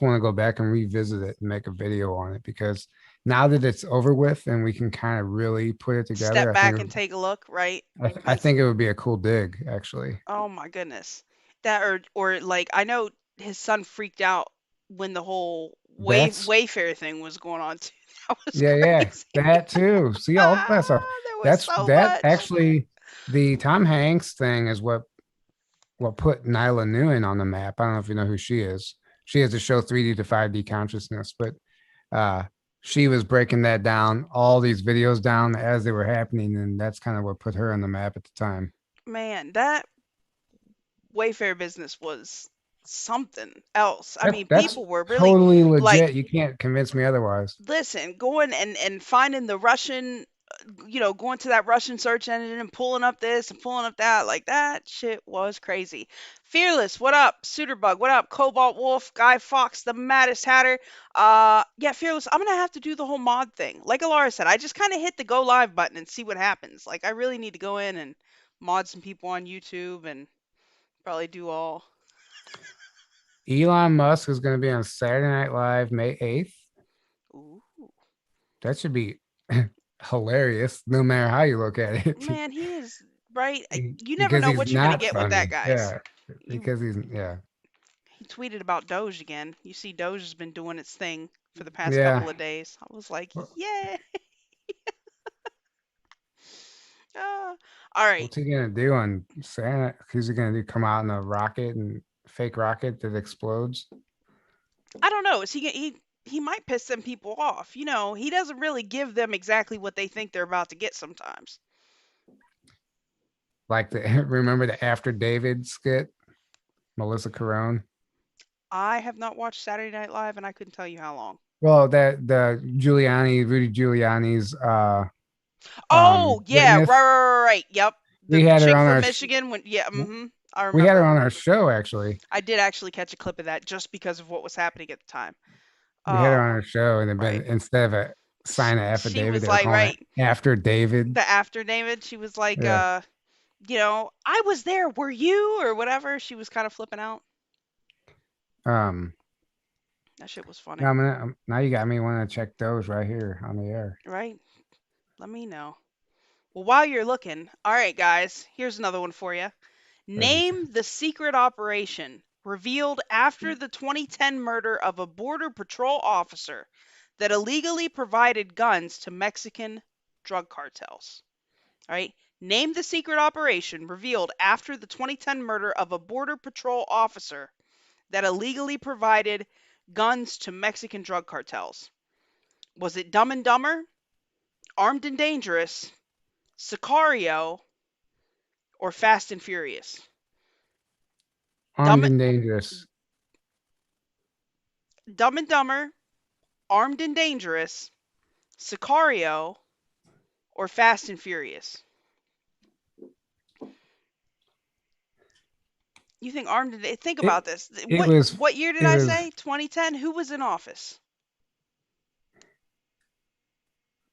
want to go back and revisit it and make a video on it because now that it's over with and we can kind of really put it together,
Step back and take a look, right?
I
Cuz
think it would be a cool dig actually.
oh my goodness. That or like I know his son freaked out when the whole
That's
Wayfair thing was going on too. That was
yeah,
crazy.
that too. See all that stuff.
There was so
That
much.
actually the Tom Hanks thing is what put Nyla Nguyen on the map. I don't know if you know who she is. She has a show 3D to 5D consciousness, but uh she was breaking that down, all these videos down as they were happening, and that's kind of what put her on the map at the time.
Man, that Wayfair business was something else. I mean,
That's
people were really
totally
like,
legit. You can't convince me otherwise.
listen, going and finding the Russian, going to that Russian search engine and pulling up this and pulling up that, like that shit was crazy. Fearless, what up? Suiterbug, what up? Cobalt Wolf, Guy Fox, the Maddest Hatter. Yeah, Fearless, I'm gonna have to do the whole mod thing. Like Alara said, I just kind of hit the go live button and see what happens. Like I really need to go in and mod some people on YouTube and probably do all.
Elon Musk is going to be on Saturday Night Live May 8th.
Ooh.
That should be hilarious, no matter how you look at it.
Man, he is right. You never
Because
know
he's
what you're gonna
not
get with that,
funny.
guys.
Yeah.
You
Because he's, yeah.
He tweeted about Doge again. You see, Doge has been doing its thing for the past
Yeah.
couple of days. I was like, yeah. Ah. All right.
What's he gonna do on Santa? Who's he gonna do? Come out in a rocket and fake rocket that explodes?
I don't know. Is he might piss some people off. He doesn't really give them exactly what they think they're about to get sometimes.
Like the remember the After David skit? Melissa Carone.
I have not watched Saturday Night Live, and I couldn't tell you how long.
Well, that the Rudy Giuliani's
Oh yeah, right,
witness.
right, right, right. Yep, the
We had her
chick
on
from
our
Michigan. When yeah, I
we had her
remember.
on our show actually.
I did actually catch a clip of that just because of what was happening at the time.
We had her on
Um,
our show, and then
right.
instead of a sign an
She
affidavit,
was
they were
like,
calling it
right,
After David.
the after David, she was like,
Yeah.
I was there, were you? Or whatever. She was kind of flipping out.
Um.
That shit was
Now,
funny.
now you got me wanting to check those right here on the air.
Right? Let me know. Well, while you're looking, all right, guys, here's another one for you.
That'd be
Name the secret operation revealed after the 2010 murder of a Border Patrol officer that illegally provided guns to Mexican drug cartels. All right. Name the secret operation revealed after the 2010 murder of a Border Patrol officer that illegally provided guns to Mexican drug cartels. Was it Dumb and Dumber, Armed and Dangerous, Sicario, or Fast and Furious?
armed
Dumb,
and dangerous.
Dumb and Dumber, Armed and Dangerous, Sicario, or Fast and Furious? You think Armed and think
It
about this.
it
What
was
what year did
it
I
was
say? 2010. Who was in office?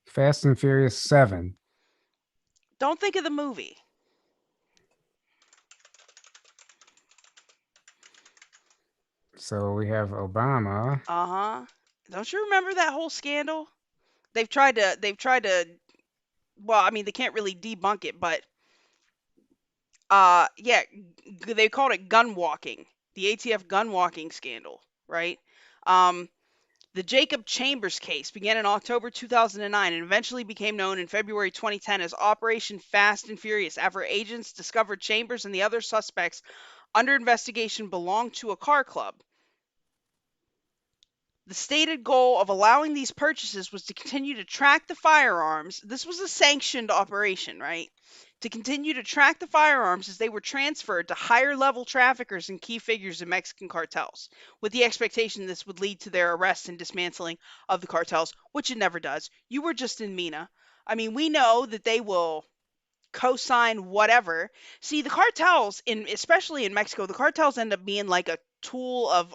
Fast and Furious 7.
Don't think of the movie.
So we have Obama.
Uh huh. Don't you remember that whole scandal? They've tried to. Well, I mean, they can't really debunk it, but yeah, they called it gun walking, the ATF gun walking scandal, right? Um, the Jacob Chambers case began in October 2009 and eventually became known in February 2010 as Operation Fast and Furious after agents discovered Chambers and the other suspects under investigation belonged to a car club. The stated goal of allowing these purchases was to continue to track the firearms. This was a sanctioned operation, right? To continue to track the firearms as they were transferred to higher level traffickers and key figures in Mexican cartels, with the expectation this would lead to their arrest and dismantling of the cartels, which it never does. You were just in Mina. I mean, we know that they will co-sign whatever. See, the cartels in especially in Mexico, the cartels end up being like a tool of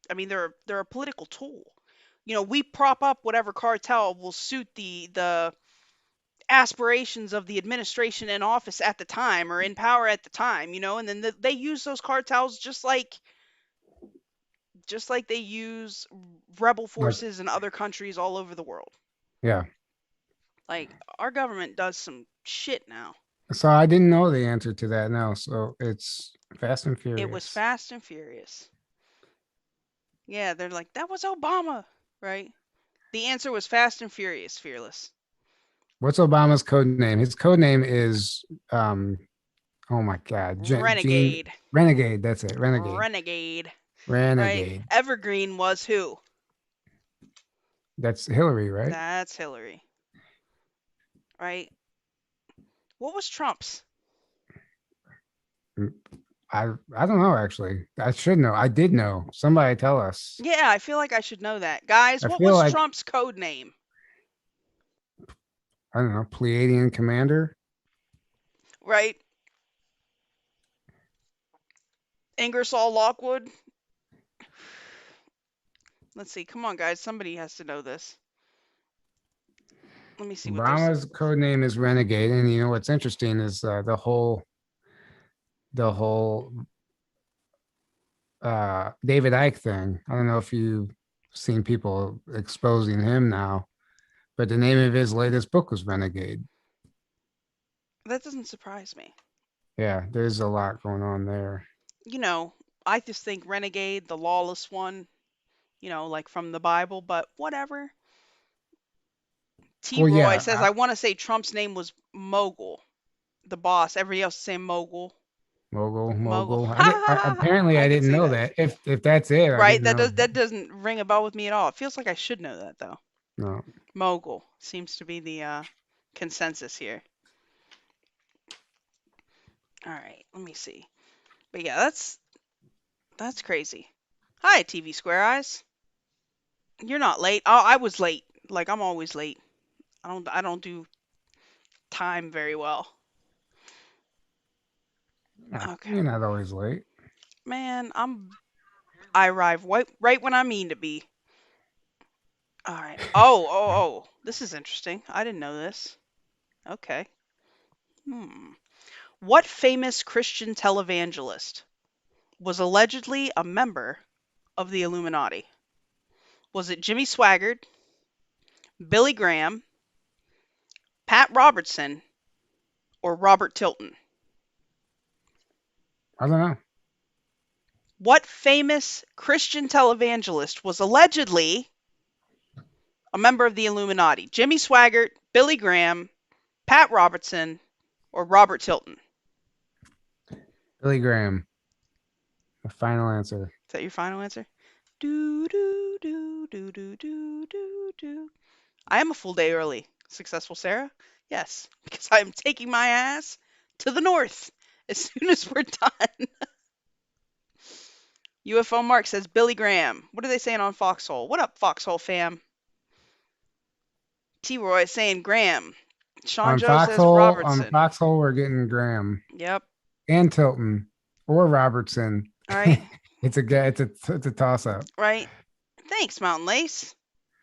I mean, they're a political tool. You know, we prop up whatever cartel will suit the aspirations of the administration in office at the time or in power at the time, you know, and then they use those cartels just like they use rebel
Like,
forces in other countries all over the world.
yeah.
Like our government does some shit now.
So I didn't know the answer to that now. So it's Fast and
It was
Furious.
Fast and Furious. Yeah, they're like, that was Obama, right? The answer was Fast and Furious, Fearless.
What's Obama's code name? His code name is oh my God, Gene
Renegade.
Renegade. That's it, Renegade.
Renegade. Right?
Renegade.
Evergreen was who?
That's Hillary, right?
That's Hillary. Right? What was Trump's?
Mm, I don't know actually. I should know. I did know. Somebody tell us.
Yeah, I feel like I should know that. Guys,
I
what
feel
was
like
Trump's code name?
I don't know, Pleiadian Commander.
Right? Ingersoll Lockwood? Let's see. Come on, guys. Somebody has to know this. Let me see what there's.
Obama's code name is Renegade, and you know what's interesting is the whole David Icke thing. I don't know if you've seen people exposing him now, but the name of his latest book was Renegade.
That doesn't surprise me.
Yeah, there's a lot going on there.
You know, I just think Renegade, the lawless one, like from the Bible, but whatever. T.
Well,
Roy
yeah,
says, I want to say Trump's name was Mogul, the boss. Everybody else is saying Mogul.
mogul,
Mogul.
mogul. Apparently I
I could
didn't
see
know
that.
that. If that's it, I
Right?
didn't
That
know.
doesn't ring a bell with me at all. It feels like I should know that though.
No,
Mogul seems to be the consensus here. All right, let me see. But yeah, that's crazy. Hi, TV Square Eyes. You're not late. Oh, I was late. Like I'm always late. I don't do time very well. Okay.
you're not always late.
Man, I arrive right when I mean to be. All right. Oh. This is interesting. I didn't know this. Okay. Hmm. What famous Christian televangelist was allegedly a member of the Illuminati? Was it Jimmy Swaggart, Billy Graham, Pat Robertson, or Robert Tilton?
I don't know.
What famous Christian televangelist was allegedly a member of the Illuminati? Jimmy Swaggart, Billy Graham, Pat Robertson, or Robert Tilton?
Billy Graham. The final answer.
Is that your final answer? Do do do do do do do do. I am a full day early. Successful, Sarah? Yes, because I am taking my ass to the north as soon as we're done. UFO Mark says Billy Graham. What are they saying on Foxhole? What up, Foxhole fam? T Roy is saying Graham. Sean Joe says
On
Robertson.
Foxhole, we're getting Graham
Yep.
and Tilton or Robertson.
All right.
It's a toss up.
Right. Thanks, Mountain Lace,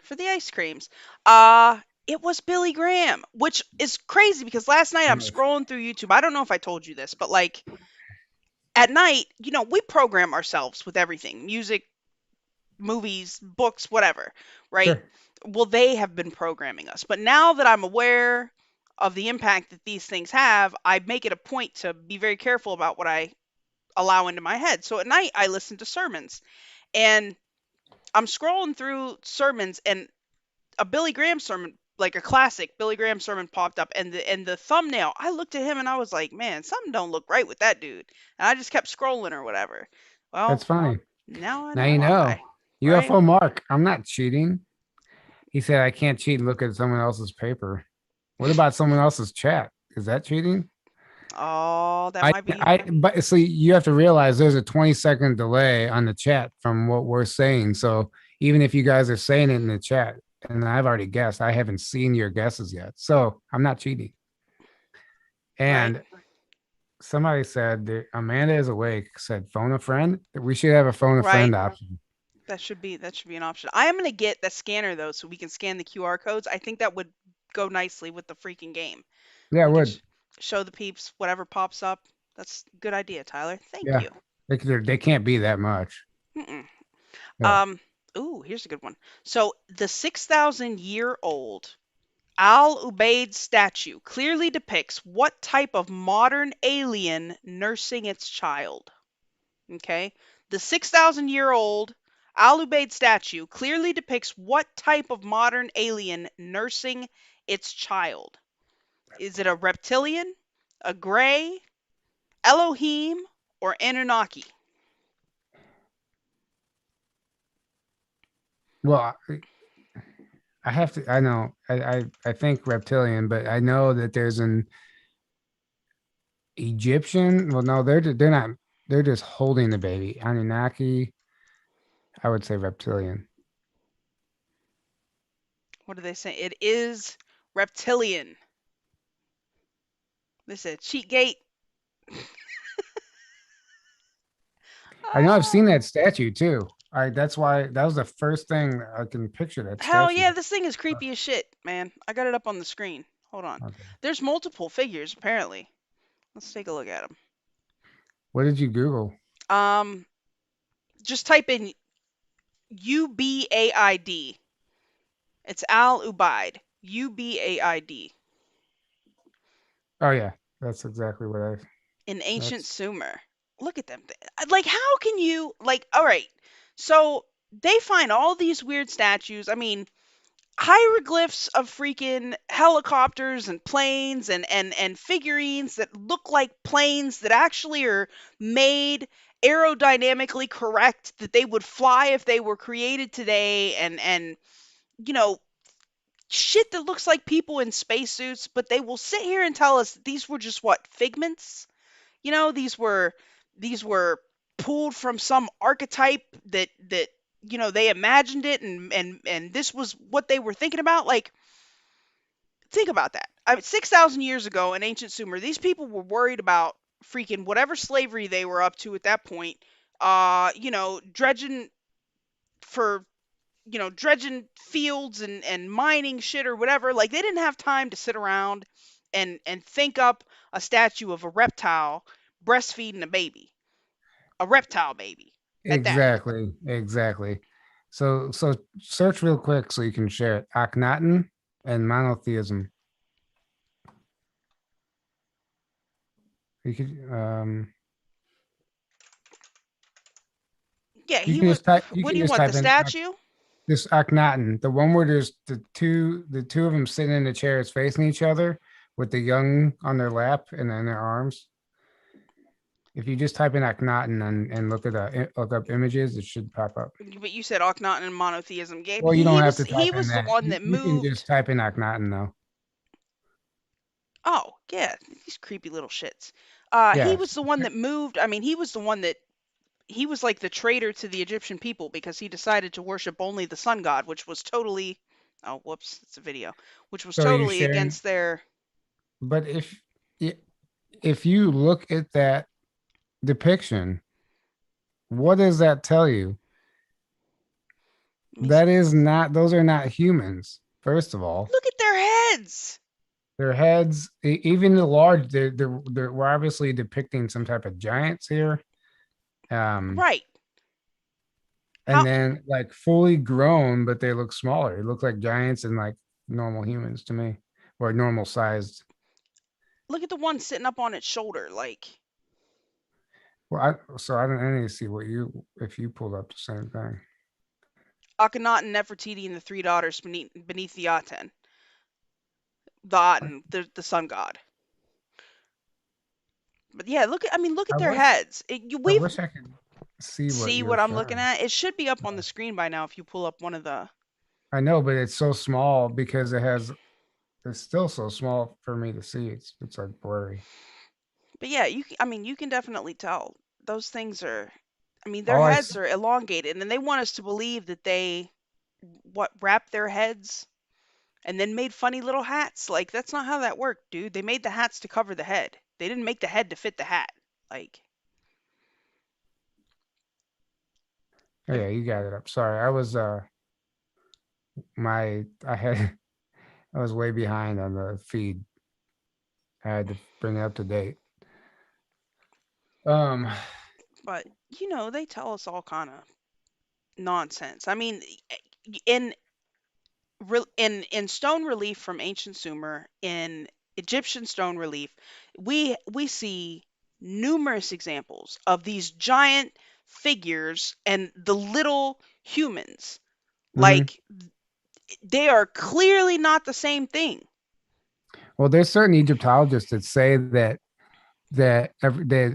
for the ice creams. Uh, it was Billy Graham, which is crazy because last night I'm scrolling through YouTube. I don't know if I told you this, but like at night, we program ourselves with everything music, movies, books, whatever, right?
Sure.
Well, they have been programming us. But now that I'm aware of the impact that these things have, I make it a point to be very careful about what I allow into my head. So at night, I listen to sermons. And I'm scrolling through sermons, and a Billy Graham sermon, like a classic Billy Graham sermon, popped up, and the thumbnail. I looked at him and I was like, man, something don't look right with that dude. And I just kept scrolling or whatever. Well,
That's funny.
now I
Now
know
you know.
why, right?
UFO Mark, I'm not cheating. He said I can't cheat and look at someone else's paper. What about someone else's chat? Is that cheating?
Oh, that might be.
But so you have to realize there's a 20-second delay on the chat from what we're saying. So even if you guys are saying it in the chat, and I've already guessed, I haven't seen your guesses yet. So I'm not cheating.
Right.
And somebody said that Amanda is awake, said phone a friend. We should have a phone a
Right.
friend option.
That should be an option. I am gonna get that scanner though, so we can scan the QR codes. I think that would go nicely with the freaking game.
Yeah, it
We can
would.
show the peeps whatever pops up. That's a good idea, Tyler. Thank
Yeah.
you.
They can't be that much.
Mm-mm.
Yeah.
Um. Ooh, here's a good one. So the 6,000-year-old Al Ubaid statue clearly depicts what type of modern alien nursing its child? Okay. The 6,000-year-old Al Ubaid statue clearly depicts what type of modern alien nursing its child? Is it a reptilian, a gray, Elohim, or Anunnaki?
Well, I have to. I know. I think reptilian, but I know that there's an Egyptian. Well, no, they're not. They're just holding the baby. Anunnaki. I would say reptilian.
What do they say? It is reptilian. They said cheat gate.
I know I've
Ah,
seen that statue too. I That's why that was the first thing I can picture that
hell
statue.
yeah, this thing is creepy as shit, man. I got it up on the screen. Hold on.
Okay.
There's multiple figures apparently. Let's take a look at them.
What did you Google?
Um, just type in UBAID. It's Al Ubaid. UBAID
Oh yeah, that's exactly what I.
in ancient
That's
Sumer. Look at them. Like, how can you, like, all right. So they find all these weird statues. I mean, hieroglyphs of freaking helicopters and planes and figurines that look like planes that actually are made aerodynamically correct that they would fly if they were created today and you know shit that looks like people in spacesuits, but they will sit here and tell us that these were just what figments. These were pulled from some archetype that they imagined it and this was what they were thinking about. Like, think about that. 6,000 years ago in ancient Sumer, these people were worried about freaking whatever slavery they were up to at that point. Dredging for dredging fields and mining shit or whatever. Like, they didn't have time to sit around and think up a statue of a reptile breastfeeding a baby, a reptile baby at that.
exactly. So search real quick so you can share it. Akhenaten and monotheism. You could
Yeah,
You
he
can
would.
just type. You
What
can
do you
just
want? The
type in
statue?
this Akhenaten, the one where there's the two of them sitting in the chairs facing each other with the young on their lap and then their arms. If you just type in Akhenaten and look up images, it should pop up.
But you said Akhenaten and monotheism. Gabe,
Well, you don't have to
he
type in
was the
that.
one
You,
that
you can
moved.
just type in Akhenaten though.
Oh yeah, these creepy little shits. He was
Yes.
the one that moved. I mean, he was the one that he was like the traitor to the Egyptian people because he decided to worship only the sun god, which was totally. Oh, whoops, it's a video. Which was
So you're
totally
sharing,
against their.
but if you look at that depiction, what does that tell you?
Let me
That
see.
is not, those are not humans, first of all.
Look at their heads.
Their heads, even the large, we're obviously depicting some type of giants here. Um,
Right.
and
How?
then like fully grown, but they look smaller. It looks like giants and like normal humans to me, or normal sized.
Look at the one sitting up on its shoulder. Like
Well, I need to see what you if you pulled up the same thing.
Akhenaten, Nefertiti, and the three daughters beneath the Aten. The Aten, the sun god. But yeah, look at. I mean, look at
I
their
wish
heads.
I
We've
wish I could see what
see
you're
what I'm looking
showing.
at. It should be up on the screen by now if you pull up one of the.
I know, but it's so small because it's still so small for me to see. It's like blurry.
But yeah, I mean, you can definitely tell those things are. I mean, their
All I
heads are elongated, and they want us to believe that they what wrapped their heads and then made funny little hats. Like that's not how that worked, dude. They made the hats to cover the head. They didn't make the head to fit the hat. Like,
oh,
have,
yeah, you got it up. Sorry, I was my I had I was way behind on the feed. I had to bring it up to date. Um,
but they tell us all kind of nonsense. I mean, in in stone relief from ancient Sumer, in Egyptian stone relief, we see numerous examples of these giant figures and the little humans.
mhm.
Like they are clearly not the same thing.
Well, there's certain Egyptologists that say that the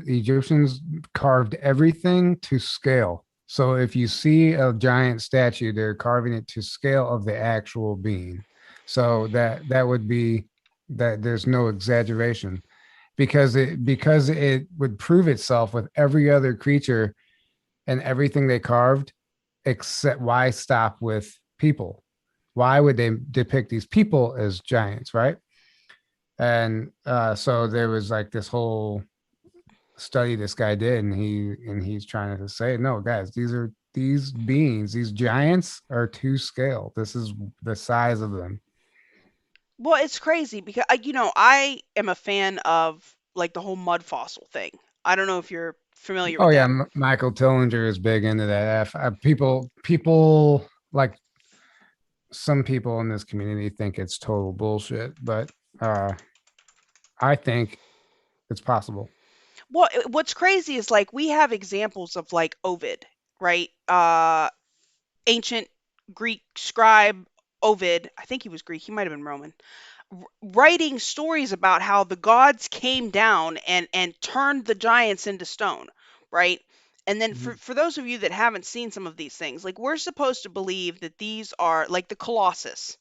Egyptians carved everything to scale. So if you see a giant statue, they're carving it to scale of the actual being. So that would be that there's no exaggeration because it would prove itself with every other creature and everything they carved, except why stop with people? Why would they depict these people as giants, right? And so there was like this whole study this guy did, and he's trying to say, no, guys, these beings, these giants are to scale. This is the size of them.
Well, it's crazy because I am a fan of like the whole mud fossil thing. I don't know if you're familiar
Oh
with
yeah,
them.
Michael Tillinger is big into that. People like some people in this community think it's total bullshit, but uh, I think it's possible.
Well, what's crazy is like we have examples of like Ovid, right? Ancient Greek scribe Ovid. I think he was Greek. He might have been Roman. Writing stories about how the gods came down and turned the giants into stone, right? And then
Mm-hmm.
for those of you that haven't seen some of these things, like we're supposed to believe that these are like the Colossus,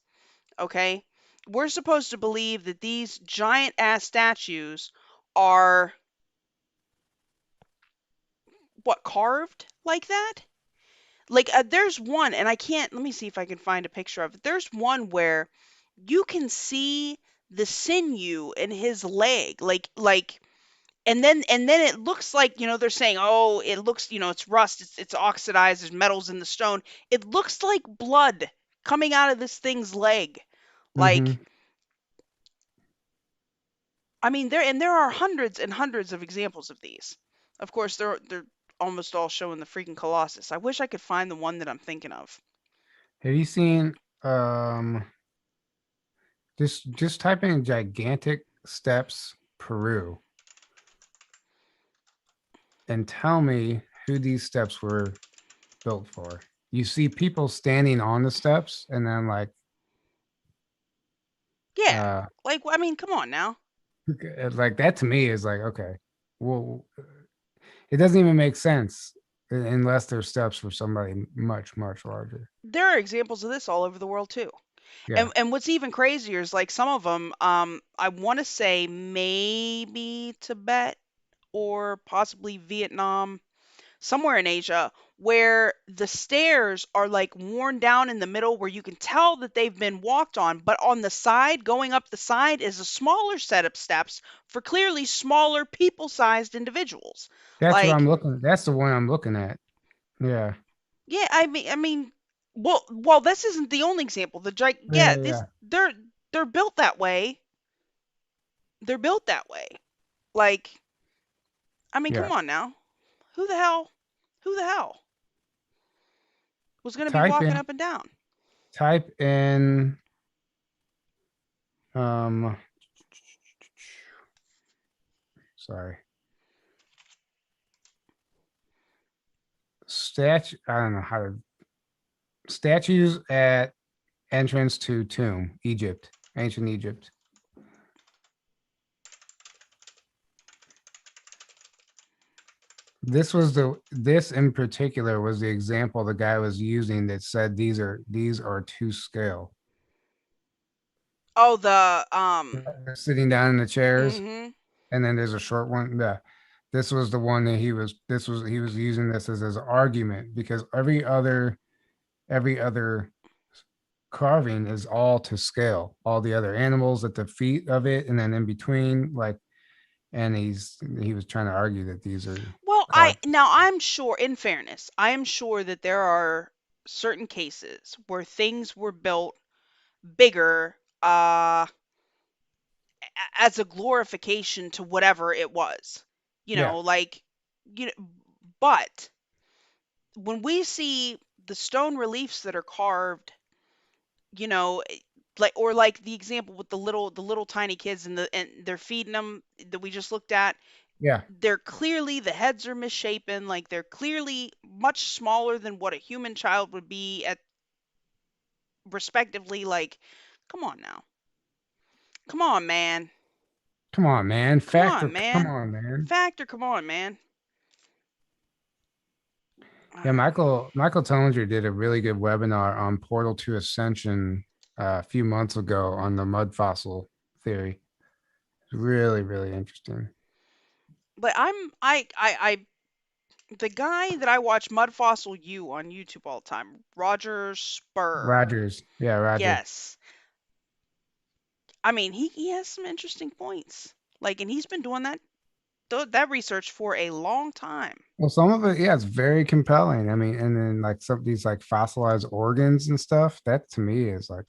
okay? We're supposed to believe that these giant ass statues are what carved like that? Like there's one and I can't let me see if I can find a picture of it. There's one where you can see the sinew in his leg like and then it looks like they're saying oh it looks it's rust it's oxidized there's metals in the stone it looks like blood coming out of this thing's leg
Mm-hmm.
like I mean there are hundreds and hundreds of examples of these of course they're almost all showing the freaking colossus I wish I could find the one that I'm thinking of.
Have you seen just type in gigantic steps Peru and tell me who these steps were built for. You see people standing on the steps and then
Yeah.
uh
Like, I mean, come on now.
like that to me is like, okay, well, it doesn't even make sense unless there's steps for somebody much, much larger.
There are examples of this all over the world too.
Yeah.
And what's even crazier is like some of them, I want to say maybe Tibet or possibly Vietnam, somewhere in Asia, where the stairs are like worn down in the middle where you can tell that they've been walked on, but on the side, going up the side, is a smaller set of steps for clearly smaller people-sized individuals.
That's what
Like,
I'm looking. That's the one I'm looking at. Yeah.
yeah, I mean, well, this isn't the only example.
Yeah.
Yeah,
Yeah.
this
Yeah.
they're built that way. They're built that way. Like, I mean, come
Yeah.
on now. Who the hell? Who the hell was going to be
Type
walking
in
up and down?
type in um sorry. I don't know how to statues at entrance to tomb, Egypt, ancient Egypt. This in particular was the example the guy was using that said these are to scale.
Oh,
They're sitting down in the chairs,
mhm.
and then there's a short one. Yeah, this was the one that he was using this as his argument because every other carving is all to scale. All the other animals at the feet of it, and then in between, and he was trying to argue that these are
Well,
carved.
I'm sure, in fairness, I am sure that there are certain cases where things were built bigger as a glorification to whatever it was. You
Yeah,
know, like you know, but when we see the stone reliefs that are carved, you know, like or like the example with the little tiny kids and they're feeding them that we just looked at,
yeah.
they're clearly the heads are misshapen, like they're clearly much smaller than what a human child would be at respectively. Like, come on now. Come on, man.
Come on, man.
Come on,
Factor. Come
man.
on, man.
Factor, come on, man.
Yeah,
Ah,
Michael Tellinger did a really good webinar on Portal to Ascension a few months ago on the mud fossil theory. It's really, really interesting.
but I the guy that I watch Mud Fossil U on YouTube all the time, Roger Spur.
Rogers. Yeah, Roger.
Yes. I mean, he has some interesting points. Like, and he's been doing that research for a long time.
Well, some of it, yeah, it's very compelling. I mean, and then like some of these like fossilized organs and stuff, that to me is like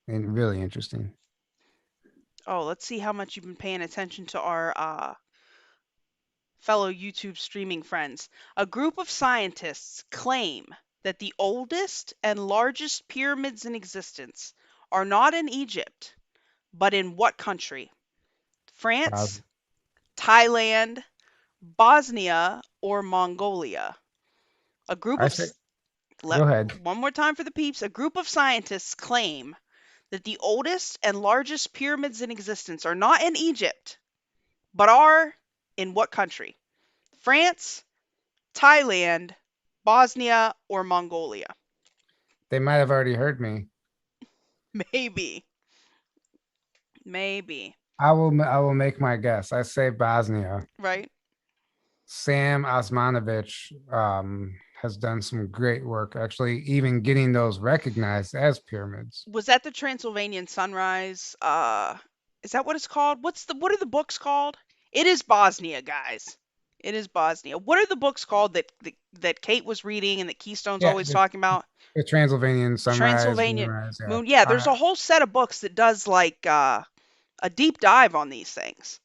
really interesting.
Oh, let's see how much you've been paying attention to our fellow YouTube streaming friends. A group of scientists claim that the oldest and largest pyramids in existence are not in Egypt, but in what country?
Uh,
France, Thailand, Bosnia, or Mongolia? A group
I
of
say,
let,
go ahead.
one more time for the peeps. A group of scientists claim that the oldest and largest pyramids in existence are not in Egypt, but are in what country? France, Thailand, Bosnia, or Mongolia?
They might have already heard me.
Maybe. Maybe.
I will make my guess. I say Bosnia.
Right?
Sam Osmanovich has done some great work, actually, even getting those recognized as pyramids.
Was that the Transylvanian Sunrise? Is that what it's called? What are the books called? It is Bosnia, guys. It is Bosnia. What are the books called that Kate was reading and that Keystone's
Yeah,
always talking about?
the Transylvanian sunrise,
Transylvanian
moonrise. Yeah,
Moon. Yeah, there's a whole set of books that does like a deep dive on these things.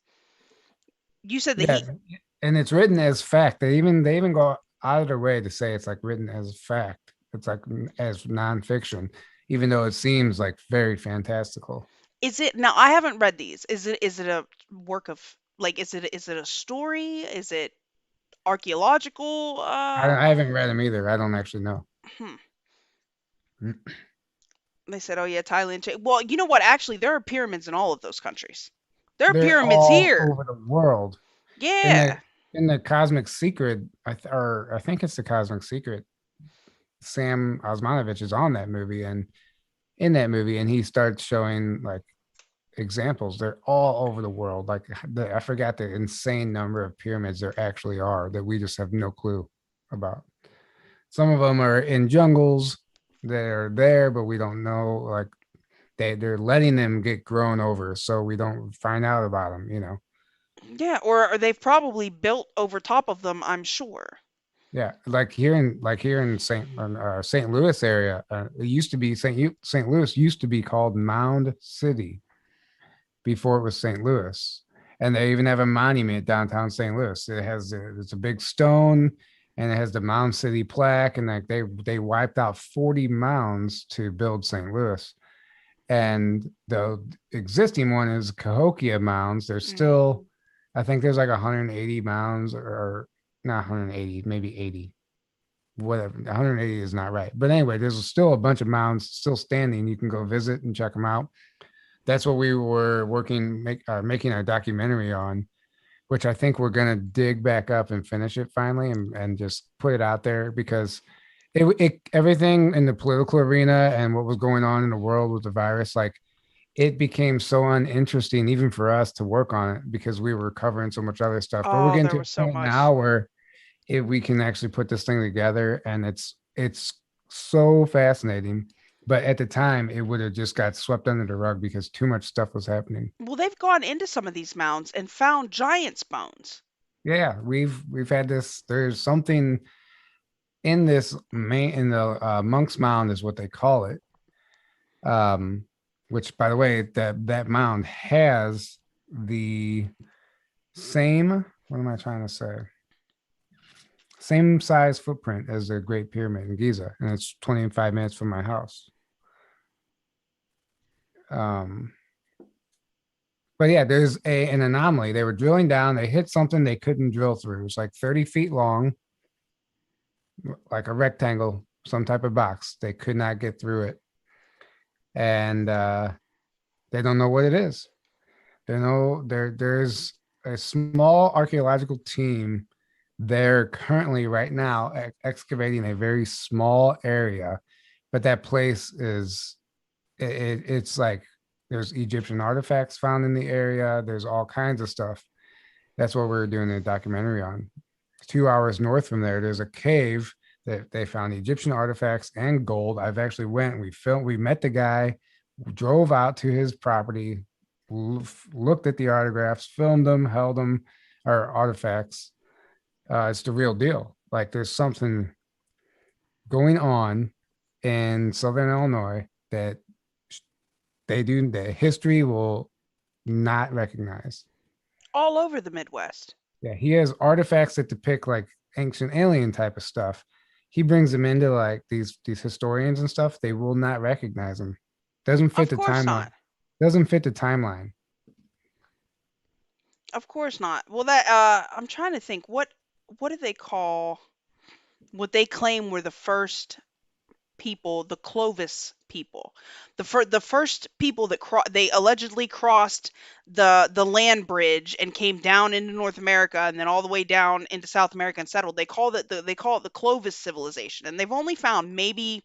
You said that
yeah, and it's written as fact. They even go out of their way to say it's like written as fact. It's like as nonfiction, even though it seems like very fantastical.
is it now I haven't read these. Is it a work of like is it a story? Is it archaeological.
I haven't read them either. I don't actually know.
Hmm.
Mm.
They said, "Oh yeah, Thailand." Well, you know what? Actually, there are pyramids in all of those countries. There are
They're
pyramids
all
here.
over the world. In the
Yeah.
in the Cosmic Secret, or I think it's the Cosmic Secret. Sam Osmanovich is on that movie, and in that movie, and he starts showing like examples. They're all over the world. Like I forgot the insane number of pyramids there actually are that we just have no clue about. Some of them are in jungles that are there, but we don't know. Like they're letting them get grown over, so we don't find out about them.
Yeah, or they've probably built over top of them, I'm sure.
Yeah, like here in St. Louis area, it used to be St. Louis used to be called Mound City before it was St. Louis. And they even have a monument downtown St. Louis. It's a big stone and it has the Mound City plaque. And like they wiped out 40 mounds to build St. Louis. And the existing one is Cahokia Mounds. There's
Hmm.
still, I think there's like 180 mounds or not 180, maybe 80. Whatever, 180 is not right. But anyway, there's still a bunch of mounds still standing. You can go visit and check them out. That's what we were making our documentary on, which I think we're gonna dig back up and finish it finally and just put it out there because it everything in the political arena and what was going on in the world with the virus, like it became so uninteresting even for us to work on it because we were covering so much other stuff. But we're
Oh,
getting
there
to
was
a
so
point
much.
now where we can actually put this thing together and it's so fascinating, but at the time it would have just got swept under the rug because too much stuff was happening.
Well, they've gone into some of these mounds and found giant's bones.
Yeah, we've had this. There's something in this main in the monk's mound is what they call it, um which by the way that mound has the same, what am I trying to say, same size footprint as the Great Pyramid in Giza, and it's 25 minutes from my house. um but yeah, there's an anomaly. They were drilling down, they hit something they couldn't drill through. It's like 30 feet long, like a rectangle, some type of box. They could not get through it. And they don't know what it is. There's a small archaeological team there currently right now excavating a very small area, but that place is it's like there's Egyptian artifacts found in the area. There's all kinds of stuff. That's what we're doing a documentary on. 2 hours north from there, there's a cave that they found Egyptian artifacts and gold. I've actually went. We met the guy, drove out to his property, looked at the autographs, filmed them, held them, or artifacts. It's the real deal. Like there's something going on in Southern Illinois that that history will not recognize.
All over the Midwest.
Yeah, he has artifacts that depict like ancient alien type of stuff. He brings them into like these historians and stuff. They will not recognize them. Doesn't fit
Of
the
course
timeline.
not.
Doesn't fit the timeline.
Of course not. Well, that I'm trying to think what do they call what they claim were the first people, the Clovis people. The first people that they allegedly crossed the land bridge and came down into North America and then all the way down into South America and settled. They call it the Clovis civilization. And they've only found maybe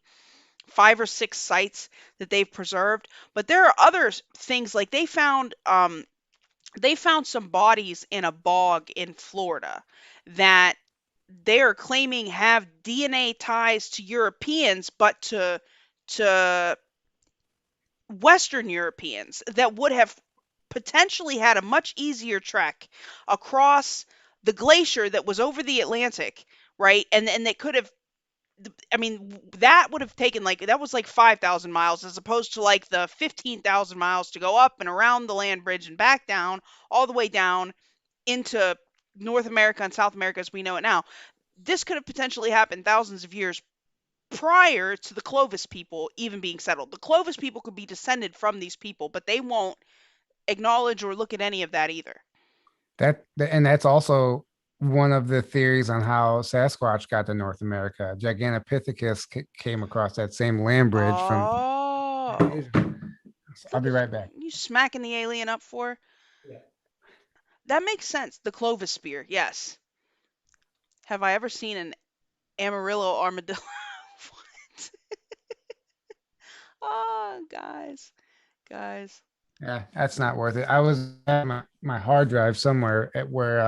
5 or 6 sites that they've preserved, but there are other things like they found some bodies in a bog in Florida that they are claiming have DNA ties to Europeans, but to Western Europeans that would have potentially had a much easier trek across the glacier that was over the Atlantic, right? And they could have, I mean, that would have taken like that was like 5,000 miles as opposed to like the 15,000 miles to go up and around the land bridge and back down all the way down into North America and South America as we know it now. This could have potentially happened thousands of years prior to the Clovis people even being settled. The Clovis people could be descended from these people, but they won't acknowledge or look at any of that either.
And that's also one of the theories on how Sasquatch got to North America. Gigantopithecus came across that same land bridge from
Oh,
Asia. So
who
I'll
the
be right back.
you smacking the alien up for?
Yeah.
That makes sense. The Clovis spear, yes. Have I ever seen an Amarillo armadillo? What? Oh, guys, guys.
Yeah, that's not worth it. I was at my hard drive somewhere at where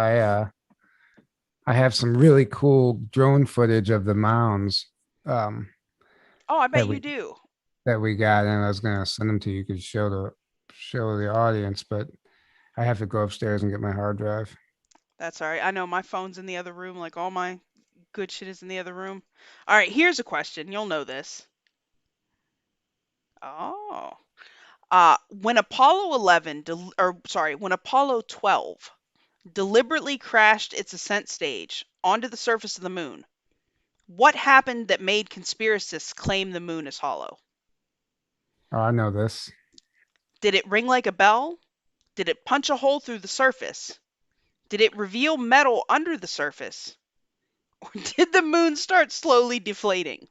I have some really cool drone footage of the mounds um
Oh, I bet
that
you
we
do.
got, and I was gonna send them to you. You could show the audience, but I have to go upstairs and get my hard drive.
That's all right. I know my phone's in the other room. Like all my good shit is in the other room. All right, here's a question. You'll know this. Oh. When Apollo 12 deliberately crashed its ascent stage onto the surface of the moon, what happened that made conspiracists claim the moon is hollow?
Oh, I know this.
Did it ring like a bell? Did it punch a hole through the surface? Did it reveal metal under the surface? Or did the moon start slowly deflating?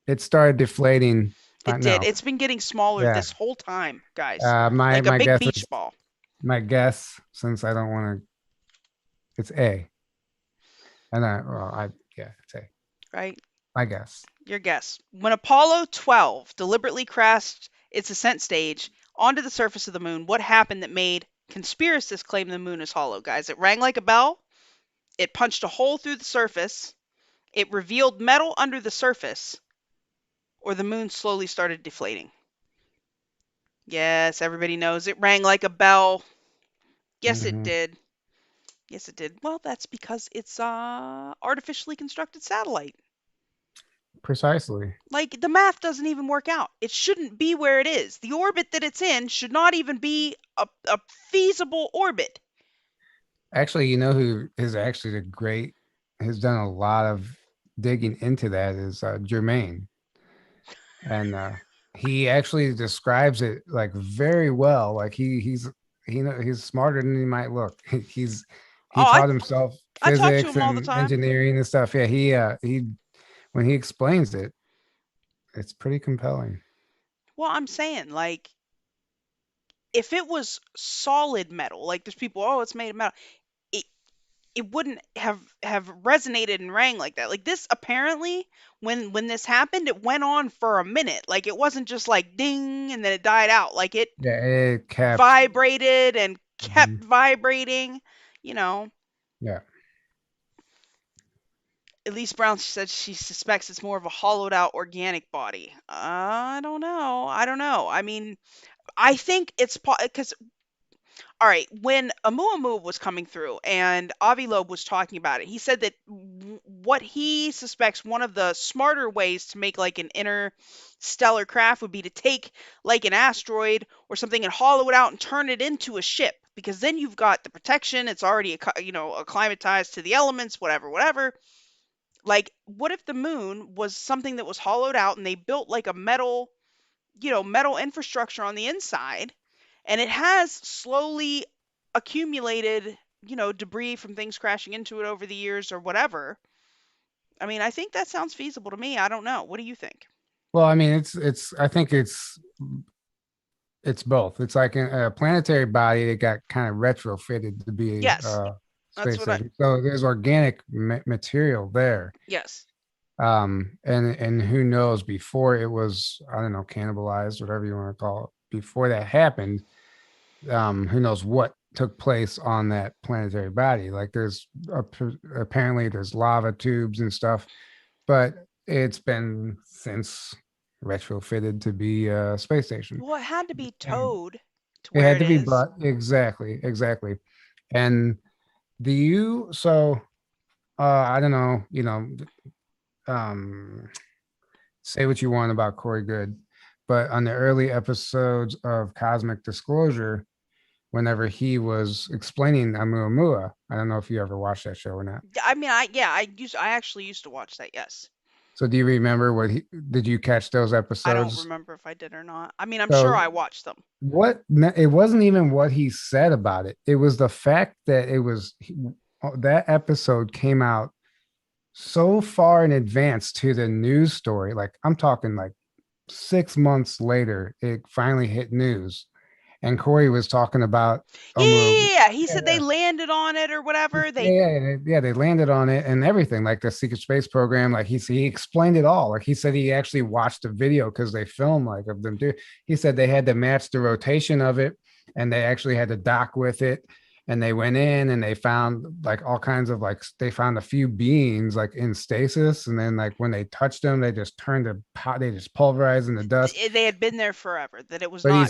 It started deflating.
It did.
No,
It's been getting smaller
yeah.
this whole time, guys.
My
Like a big
guess
beach
is
ball,
since I don't want to. It's A, and yeah, it's A.
right?
My guess.
Your guess. When Apollo 12 deliberately crashed its ascent stage onto the surface of the moon, what happened that made conspiracists claim the moon is hollow, guys? It rang like a bell, it punched a hole through the surface, it revealed metal under the surface, or the moon slowly started deflating. Yes, everybody knows it rang like a bell. Yes, it
Hmm.
did. Yes, it did. Well, that's because it's artificially constructed satellite.
Precisely.
Like the math doesn't even work out. It shouldn't be where it is. The orbit that it's in should not even be a feasible orbit.
Actually, you know who is actually a great has done a lot of digging into that is Jermaine, and he actually describes it like very well. Like he's smarter than he might look. He
Oh,
taught himself
I talk to
physics
him all the
and
time.
engineering and stuff. Yeah, he when he explains it, it's pretty compelling.
Well, I'm saying like if it was solid metal, like there's people, oh, it's made of metal. It it wouldn't have resonated and rang like that. Like this apparently when this happened, it went on for a minute. Like it wasn't just like ding and then it died out. Like it
Yeah, it kept.
vibrated and kept
Mhm.
vibrating, you know.
Yeah.
Elise Brown said she suspects it's more of a hollowed out organic body. I don't know. I don't know. I mean, I think it's because all right, when Amuamu was coming through and Avi Loeb was talking about it, he said that what he suspects one of the smarter ways to make like an interstellar craft would be to take like an asteroid or something and hollow it out and turn it into a ship because then you've got the protection. It's already acclimatized to the elements, whatever, whatever. Like, what if the moon was something that was hollowed out and they built like a metal, metal infrastructure on the inside and it has slowly accumulated, debris from things crashing into it over the years or whatever. I mean, I think that sounds feasible to me. I don't know. What do you think?
Well, I mean, it's. I think it's both. It's like a planetary body that got kind of retrofitted to be
Yes.
a
That's
space
what I
station. So there's organic material there.
Yes.
And who knows, before it was, I don't know, cannibalized, whatever you want to call it, before that happened, who knows what took place on that planetary body. Like apparently there's lava tubes and stuff, but it's been since retrofitted to be a space station.
Well, it had to be
And
towed to
it
where
had
it
to be
is.
brought, exactly. And do you so I don't know, um say what you want about Corey Good, but on the early episodes of Cosmic Disclosure, whenever he was explaining Amuamua, I don't know if you ever watched that show or not.
I mean, I actually used to watch that. Yes.
So do you remember did you catch those
I don't
episodes?
remember if I did or not. I mean, I'm sure
So
I watched them.
it wasn't even what he said about it. It was the fact that that episode came out so far in advance to the news story. Like I'm talking like 6 months later, it finally hit news. And Corey was talking about
Yeah, yeah,
um,
yeah, yeah. He
yeah,
said they landed on it or whatever.
yeah,
They
yeah, they landed on it and everything, like the secret space program. Like he explained it all. Like he said he actually watched the video because they filmed like of them do. He said they had to match the rotation of it, and they actually had to dock with it. And they went in and they found like all kinds of like they found a few beings like in stasis, and then like when they touched them, they just turned to pot. They just pulverized in the dust.
they had been there forever. That it was
But
not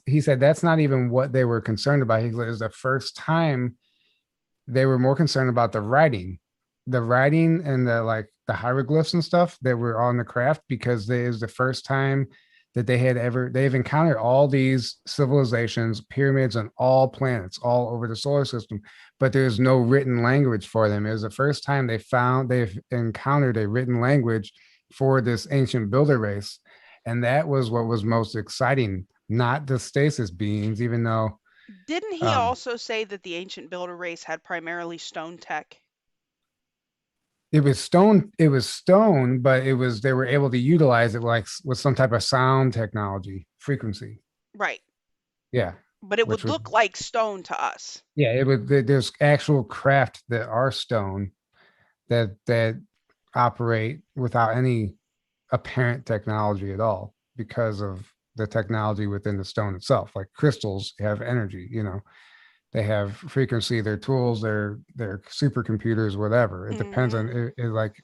he said that's not even what they were concerned about. He said it was the first time they were more concerned about the writing and the like the hieroglyphs and stuff that were on the craft because it is the first time that they've encountered all these civilizations, pyramids on all planets, all over the solar system, but there's no written language for them. It was the first time they've encountered a written language for this ancient builder race. And that was what was most exciting, not the stasis beings, even though
Didn't he
um,
also say that the ancient builder race had primarily stone tech?
it was stone, but it was they were able to utilize it like with some type of sound technology frequency.
Right.
Yeah,
But it
which
would
was
look like stone to us.
yeah, it was there's actual craft that are stone that operate without any apparent technology at all because of the technology within the stone itself. Like crystals have energy, they have frequency, their tools, their supercomputers, whatever. It depends
Hmm.
on it like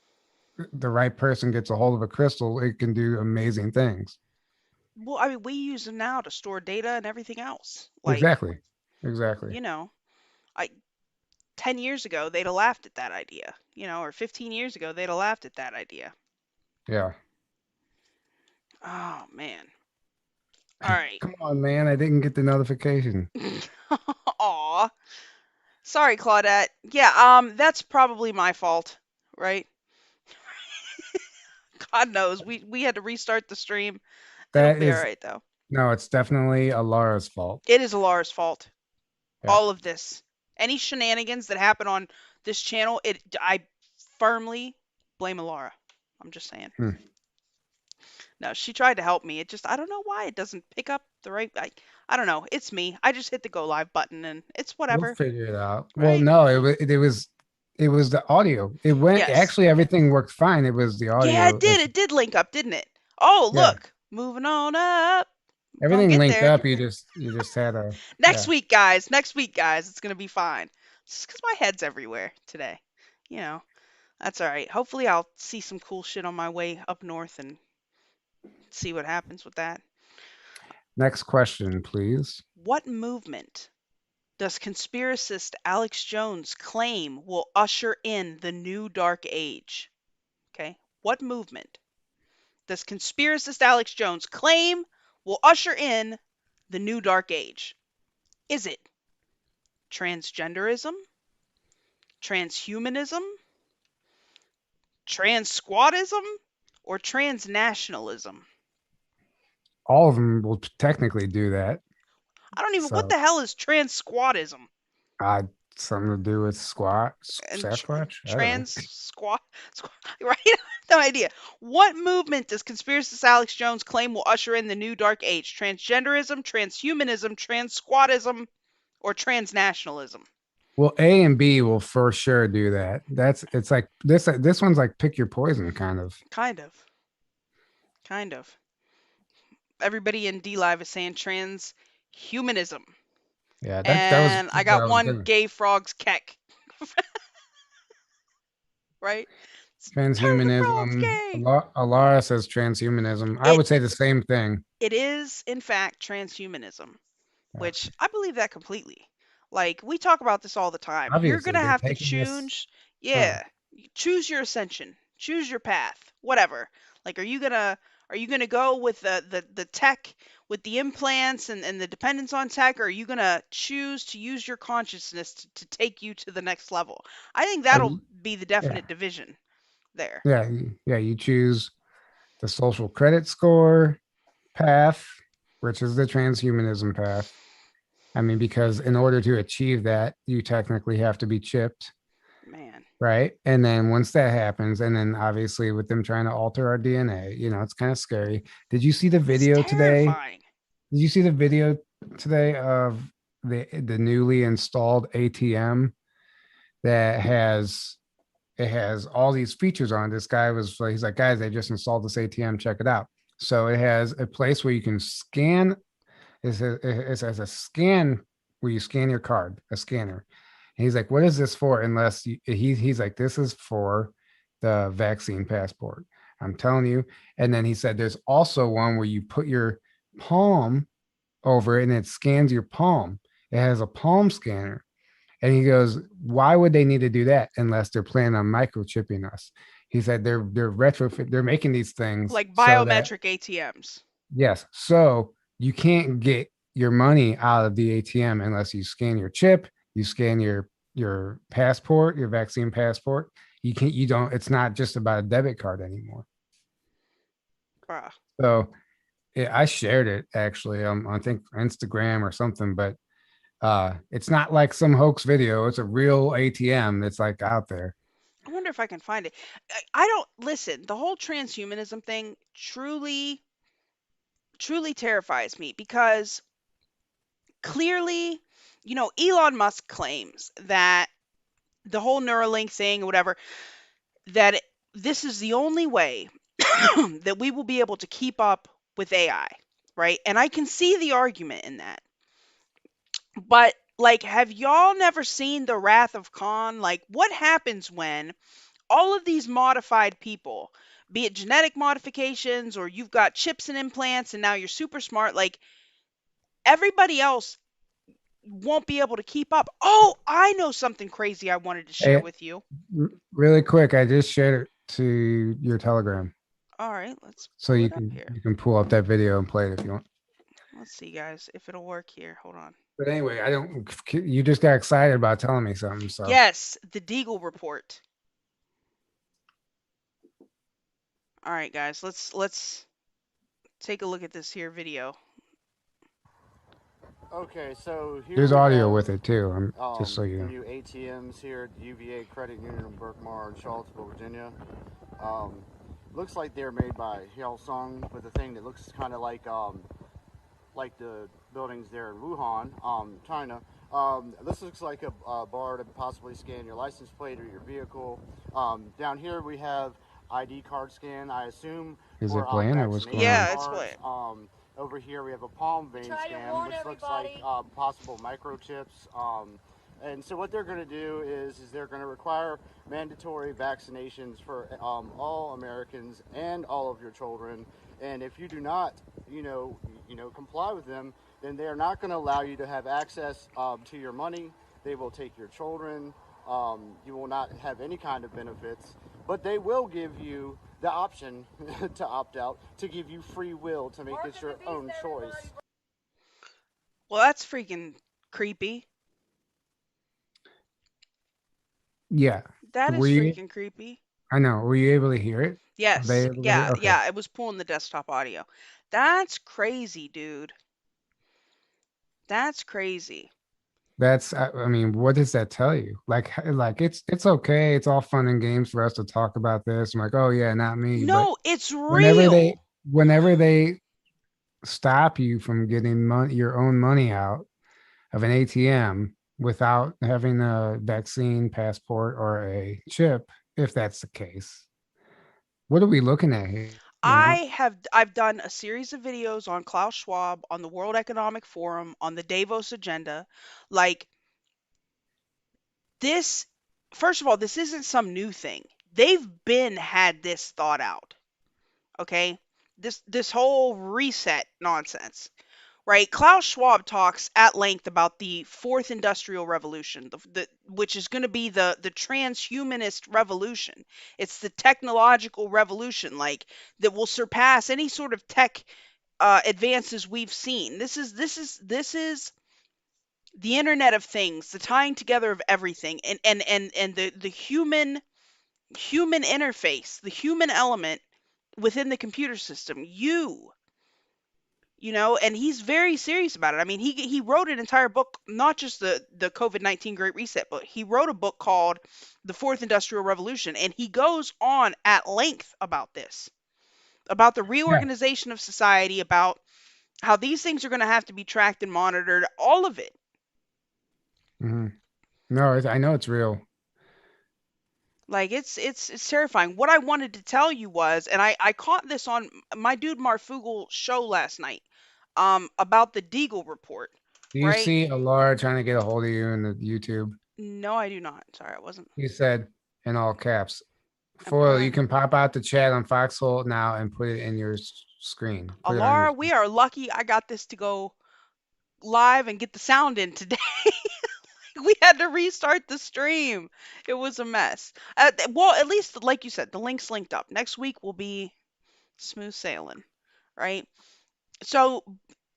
the right person gets a hold of a crystal, it can do amazing things.
Well, I mean, we use them now to store data and everything else. Like,
Exactly. Exactly.
you know, I 10 years ago they'd have laughed at that idea, or 15 years ago they'd have laughed at that idea.
Yeah.
Oh man. All right.
Come on, man. I didn't get the notification.
Aw. Sorry, Claudette. Yeah, that's probably my fault, right? God knows. We had to restart the stream. It'll
That
be all
is
right though.
no, it's definitely Alara's fault.
It is Lara's fault.
Yeah.
All of this. Any shenanigans that happen on this channel, I firmly blame Lara. I'm just saying.
Hmm.
No, she tried to help me. It just I don't know why it doesn't pick up the right I don't know. It's me. I just hit the go live button and it's
We'll
whatever,
figure it out. Well,
right?
no, it was the audio. It went
Yes.
actually everything worked fine. It was the
Yeah, it
audio
did.
issue.
It did link up, didn't it? Oh,
Yeah.
look. Moving on up. Gonna
Everything
get
linked
there.
up. You just had a
Next
yeah.
week, guys. Next week, guys. It's gonna be fine. Just because my head's everywhere today. You know, that's all right. Hopefully, I'll see some cool shit on my way up north and see what happens with that.
Next question, please.
What movement does conspiracist Alex Jones claim will usher in the new dark age? Okay. What movement does conspiracist Alex Jones claim will usher in the new dark age? Is it transgenderism, transhumanism, trans squadism, or transnationalism?
All of them will technically do that.
I don't even, what
So,
the hell is trans squadism?
uh, something to do with
And
Sasquatch. I don't know.
trans squad, right? No idea. What movement does conspiracist Alex Jones claim will usher in the new dark age? Transgenderism, transhumanism, trans squadism, or transnationalism?
Well, A and B will for sure do that. It's like this one's like pick your poison kind of.
Kind of. Kind of. Everybody in D Live is saying transhumanism.
Yeah, that was
And I
what
got
I was
one
gonna.
gay frog's keck, right? Turn the frogs
Transhumanism.
gay.
Alara says transhumanism. I
It
would say the same thing.
it is in fact transhumanism,
Yeah.
which I believe that completely. Like we talk about this all the time. You're
Obviously,
gonna
they're
have to
taking this.
choose,
Yeah.
yeah, choose your ascension, choose your path, whatever. Like, are you gonna go with the tech, with the implants and the dependence on tech, or are you gonna choose to use your consciousness to take you to the next level? I think
Are
that'll
you?
be the
Yeah.
definite division there.
Yeah. Yeah. You choose the social credit score path, which is the transhumanism path. I mean, because in order to achieve that, you technically have to be chipped. right? And then once that happens, and then obviously with them trying to alter our DNA, it's kind of scary. Did you see the
It's
video today?
terrifying.
Did you see the video today of the newly installed ATM that has all these features on it? This guy was like, he's like, guys, they just installed this ATM, check it out. So it has a place where you can scan. It says a scan where you scan your card, a scanner. And he's like, what is this for? Unless he's like, this is for the vaccine passport. I'm telling you. And then he said, there's also one where you put your palm over it and it scans your palm. It has a palm scanner. And he goes, why would they need to do that unless they're planning on microchipping us? He said they're retrofit, they're making these things
Like
so that
biometric ATMs.
yes, so you can't get your money out of the ATM unless you scan your chip, you scan your passport, your vaccine passport. You don't, it's not just about a debit card anymore.
Bruh.
So I shared it actually on I think Instagram or something, but it's not like some hoax video. It's a real ATM that's like out there.
I wonder if I can find it. I don't listen. The whole transhumanism thing truly terrifies me because clearly, Elon Musk claims that the whole Neuralink thing or whatever, that this is the only way that we will be able to keep up with AI, right? And I can see the argument in that. But like, have y'all never seen The Wrath of Khan? Like, what happens when all of these modified people, be it genetic modifications or you've got chips and implants and now you're super smart, like everybody else won't be able to keep up. Oh, I know something crazy I wanted to share
Hey,
with you.
really quick, I just shared it to your Telegram,
All right, let's
so
pull
you
it up
can
here.
you can pull up that video and play it if you want.
Let's see, guys, if it'll work here. Hold on.
But anyway, I don't. You just got excited about telling me something, so
Yes, the Deagle report. All right, guys, let's take a look at this here video.
Okay, so here
there's
we
audio
have
with it too. I'm just so you
the
know.
new ATMs here at the UVA Credit Union in Berkmar in Charlottesville, Virginia. Um, looks like they're made by Hyosung with a thing that looks kind of like the buildings there in Wuhan, China. This looks like a bar to possibly scan your license plate or your vehicle. Down here we have ID card scan, I assume,
Is
for
it playing or what's going
vaccination
on?
Yeah, it's
cards.
playing.
Over here we have a palm vein scan, which looks like possible microchips. And so what they're going to do is they're going to require mandatory vaccinations for all Americans and all of your children. And if you do not, comply with them, then they are not going to allow you to have access to your money. They will take your children. You will not have any kind of benefits, but they will give you the option to opt out, to give you free will to make it your own choice.
Well, that's freaking creepy.
Yeah.
That
Were
is
you?
freaking creepy.
I know. Were you able to hear it? Are they
Yes,
able to hear?
yeah,
Okay.
yeah, it was pulling the desktop audio. That's crazy, dude. That's crazy.
That's. I mean, what does that tell you? Like it's okay. It's all fun and games for us to talk about this. I'm like, oh yeah, not me. But
No, it's
whenever they
real.
whenever they stop you from getting money, your own money out of an ATM without having a vaccine passport or a chip, if that's the case, what are we looking at here?
I've done a series of videos on Klaus Schwab, on the World Economic Forum, on the Davos agenda. Like this, first of all, this isn't some new thing. They've been had this thought out, okay? This whole reset nonsense, right? Klaus Schwab talks at length about the fourth industrial revolution, which is going to be the transhumanist revolution. It's the technological revolution, like that will surpass any sort of tech advances we've seen. This is the Internet of Things, the tying together of everything, and the human interface, the human element within the computer system. and he's very serious about it. I mean, he wrote an entire book, not just the COVID-19 Great Reset, but he wrote a book called The Fourth Industrial Revolution, and he goes on at length about this, about the
Yeah.
reorganization of society, about how these things are going to have to be tracked and monitored, all of it.
Hmm. No, I know it's real.
Like it's terrifying. What I wanted to tell you was, and I caught this on my dude Marfugal show last night, about the Deagle report,
Do you
right?
see a Lara trying to get a hold of you in the YouTube?
No, I do not. Sorry, I wasn't.
He said in all caps, Foil,
Okay.
you can pop out the chat on Foxhole now and put it in your screen. Put it on your
Alara, we are lucky I got this to go live and get the sound in today. We had to restart the stream. It was a mess. Well, at least, like you said, the link's linked up. Next week will be smooth sailing, right? So,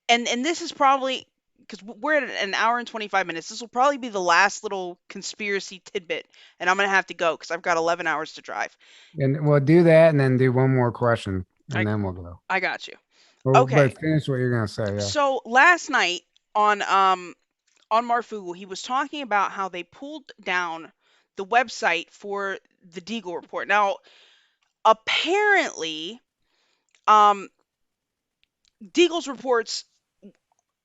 and this is probably because we're at an hour and 25 minutes. This will probably be the last little conspiracy tidbit, and I'm gonna have to go because I've got 11 hours to drive.
and we'll do that and then do one more question
I
and then we'll go.
I got you.
Well,
Okay.
but finish what you're gonna say, yeah.
So last night on Marfugu, he was talking about how they pulled down the website for the Deagle report. Now, apparently, um, Deagle's reports,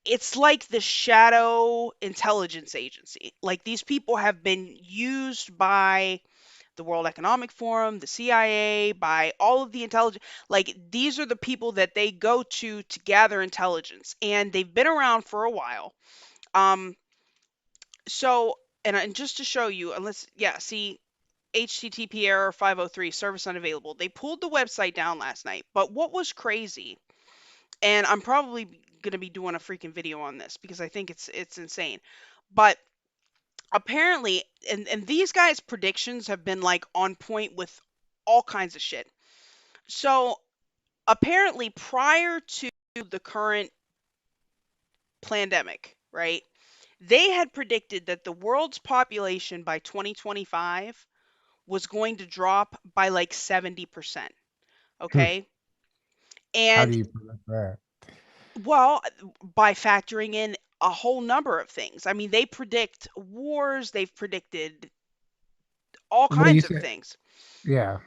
it's like the shadow intelligence agency. Like these people have been used by the World Economic Forum, the CIA, by all of the intelligence. Like these are the people that they go to gather intelligence, and they've been around for a while. Um, so and just to show you, unless yeah, see HTTP error 503 service unavailable. They pulled the website down last night. But what was crazy, and I'm probably going to be doing a freaking video on this because I think it's insane. But apparently, and these guys' predictions have been like on point with all kinds of shit. So apparently, prior to the current pandemic, right? They had predicted that the world's population by 2025 was going to drop by like 70%.
Hmm.
Okay.
How do
And
you predict that?
well, by factoring in a whole number of things. I mean, they predict wars, they've predicted all
Well, you
kinds of
said,
things.
yeah,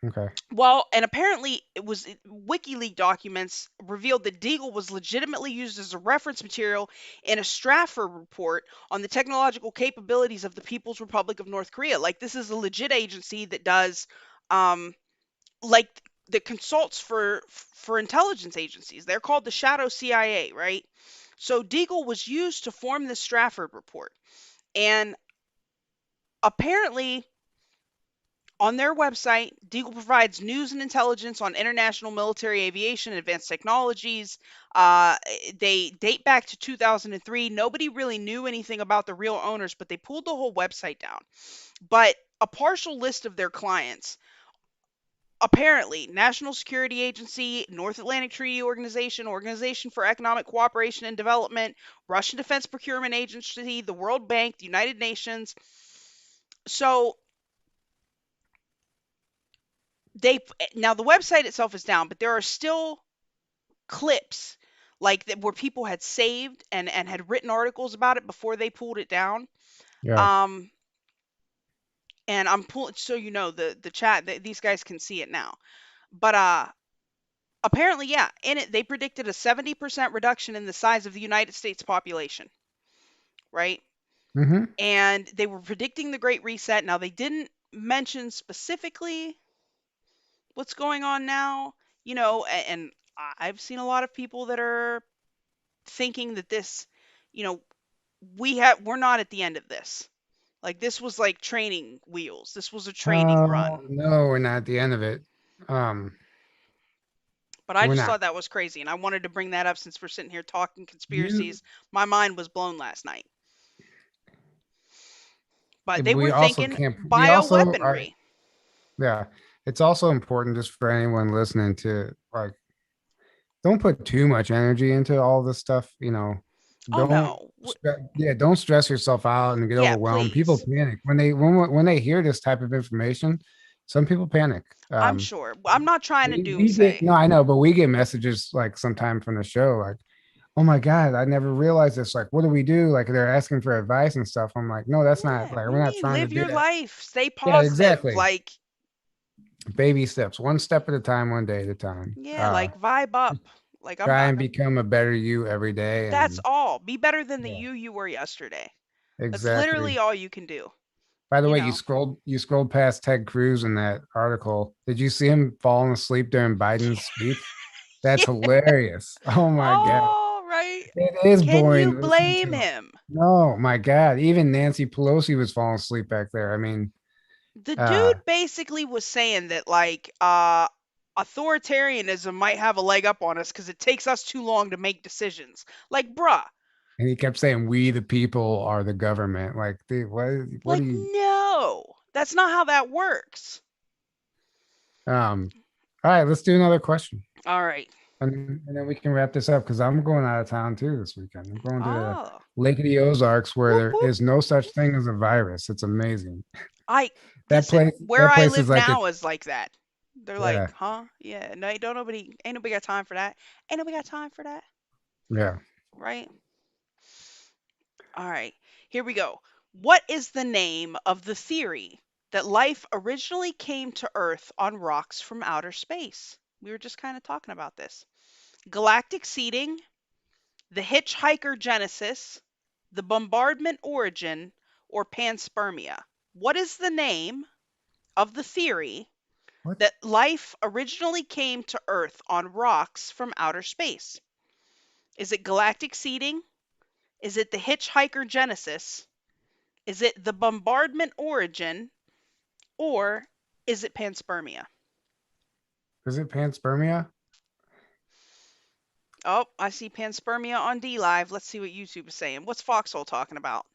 okay.
Well, and apparently WikiLeaks documents revealed that Deagle was legitimately used as a reference material in a Stratford report on the technological capabilities of the People's Republic of North Korea. Like this is a legit agency that does um like that consults for intelligence agencies. They're called the Shadow CIA, right? So Deagle was used to form the Stratford report. And apparently on their website, Deagle provides news and intelligence on international military aviation and advanced technologies. They date back to 2003. Nobody really knew anything about the real owners, but they pulled the whole website down. But a partial list of their clients, apparently National Security Agency, North Atlantic Treaty Organization, Organization for Economic Cooperation and Development, Russian Defense Procurement Agency, the World Bank, the United Nations. So they now the website itself is down, but there are still clips like that where people had saved and had written articles about it before they pulled it down.
Yeah.
Um and I'm pulling so the chat these guys can see it now. But apparently, yeah, in it they predicted a 70% reduction in the size of the United States population, right?
Mm-hmm.
And they were predicting the Great Reset. Now they didn't mention specifically what's going on now, and I've seen a lot of people that are thinking that this, you know, we're not at the end of this. Like this was like training wheels. This was a training
Oh,
run.
no, we're not at the end of it. Um,
But I
we're
just
not.
thought that was crazy, and I wanted to bring that up since we're sitting here talking
You
conspiracies. My mind was blown last night. But they
we
were
also
thinking
can't we also are
bioweaponry.
yeah. It's also important just for anyone listening to like don't put too much energy into all this stuff,
Oh
Don't
no.
yeah, don't stress yourself out and get
Yeah,
overwhelmed. People
please.
panic when they hear this type of information. Some people panic.
I'm sure. I'm not trying to
We get,
doomsay.
no, I know, but we get messages like sometime from the show, like, oh my God, I never realized this. Like, what do we do? Like, they're asking for advice and stuff. I'm like, no, that's not
Yeah,
like,
what do
we're
you
not
mean?
trying to
Live
do
your
that.
life. Stay
Yeah,
positive.
exactly.
Like,
Baby steps, one step at a time, one day at a time.
yeah, like vibe up. Like I'm
Try and become a better you every day.
that's
And
all. Be better than the
yeah,
you were yesterday. That's
exactly.
literally all you can do.
By the
You
way,
know.
you scrolled past Ted Cruz in that article. Did you see him falling asleep during Biden's speech? That's
Yeah.
hilarious. Oh my God.
Oh, right.
It is
Can
boring
you
to listen
blame
to.
him?
No, my God. Even Nancy Pelosi was falling asleep back there. I mean,
The
uh,
dude basically was saying that like authoritarianism might have a leg up on us because it takes us too long to make decisions. Like, bruh,
and he kept saying, "We the people are the government." Like, dude, what do
like
you
no, that's not how that works.
all right, let's do another question.
All right.
And then we can wrap this up because I'm going out of town too this weekend. I'm going to the
Oh,
Lake of the Ozarks where
whoop
there
whoop.
is no such thing as a virus. It's amazing.
I
That
listen.
place,
Where
that
I
place is
live
like a
now is like that. They're like,
yeah,
huh? Yeah, no, don't nobody, ain't nobody got time for that. Ain't nobody got time for that,
yeah.
right? All right, here we go. What is the name of the theory that life originally came to Earth on rocks from outer space? We were just kind of talking about this. Galactic seeding, the hitchhiker genesis, the bombardment origin, or panspermia. What is the name of the theory
What
that life originally came to Earth on rocks from outer space? Is it galactic seeding? Is it the hitchhiker genesis? Is it the bombardment origin? Or is it panspermia?
is it panspermia?
Oh, I see panspermia on D Live. Let's see what YouTube is saying. What's Foxhole talking about?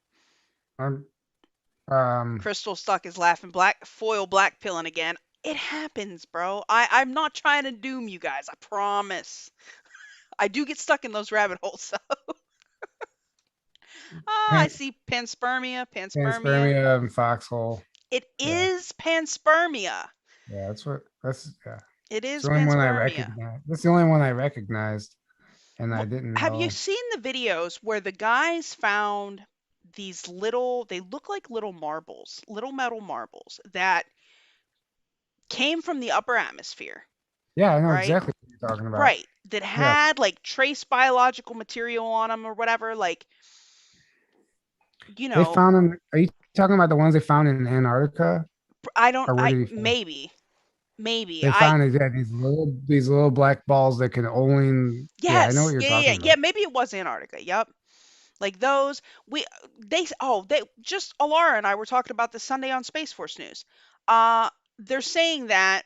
Um, um,
Crystal Stuck is laughing black foil black pilling again. It happens, bro. I'm not trying to doom you guys. I promise. I do get stuck in those rabbit holes. So. Ah, I
pan,
see panspermia, panspermia.
panspermia and foxhole.
It
Yeah,
is panspermia.
yeah. That's yeah.
It
It's
is
the only one I
panspermia.
recognize. That's the only one I recognized, and I didn't
Have you
know.
seen the videos where the guys found these little, they look like little marbles, little metal marbles that came from the upper atmosphere,
Yeah, I know
right?
exactly what you're talking about.
Right. That
Yeah,
had like trace biological material on them or whatever. Like, you
they
know,
found them. Are you talking about the ones they found in Antarctica,
I don't,
or where
I,
did he find?
maybe.
They
I,
found it, yeah, these little black balls that can only. Yeah, I know what
yes.
you're
Yeah, yeah,
talking
yeah. Yeah,
about.
maybe it was Antarctica. Yep. Like those, they just Alara and I were talking about this Sunday on Space Force News. Uh, they're saying that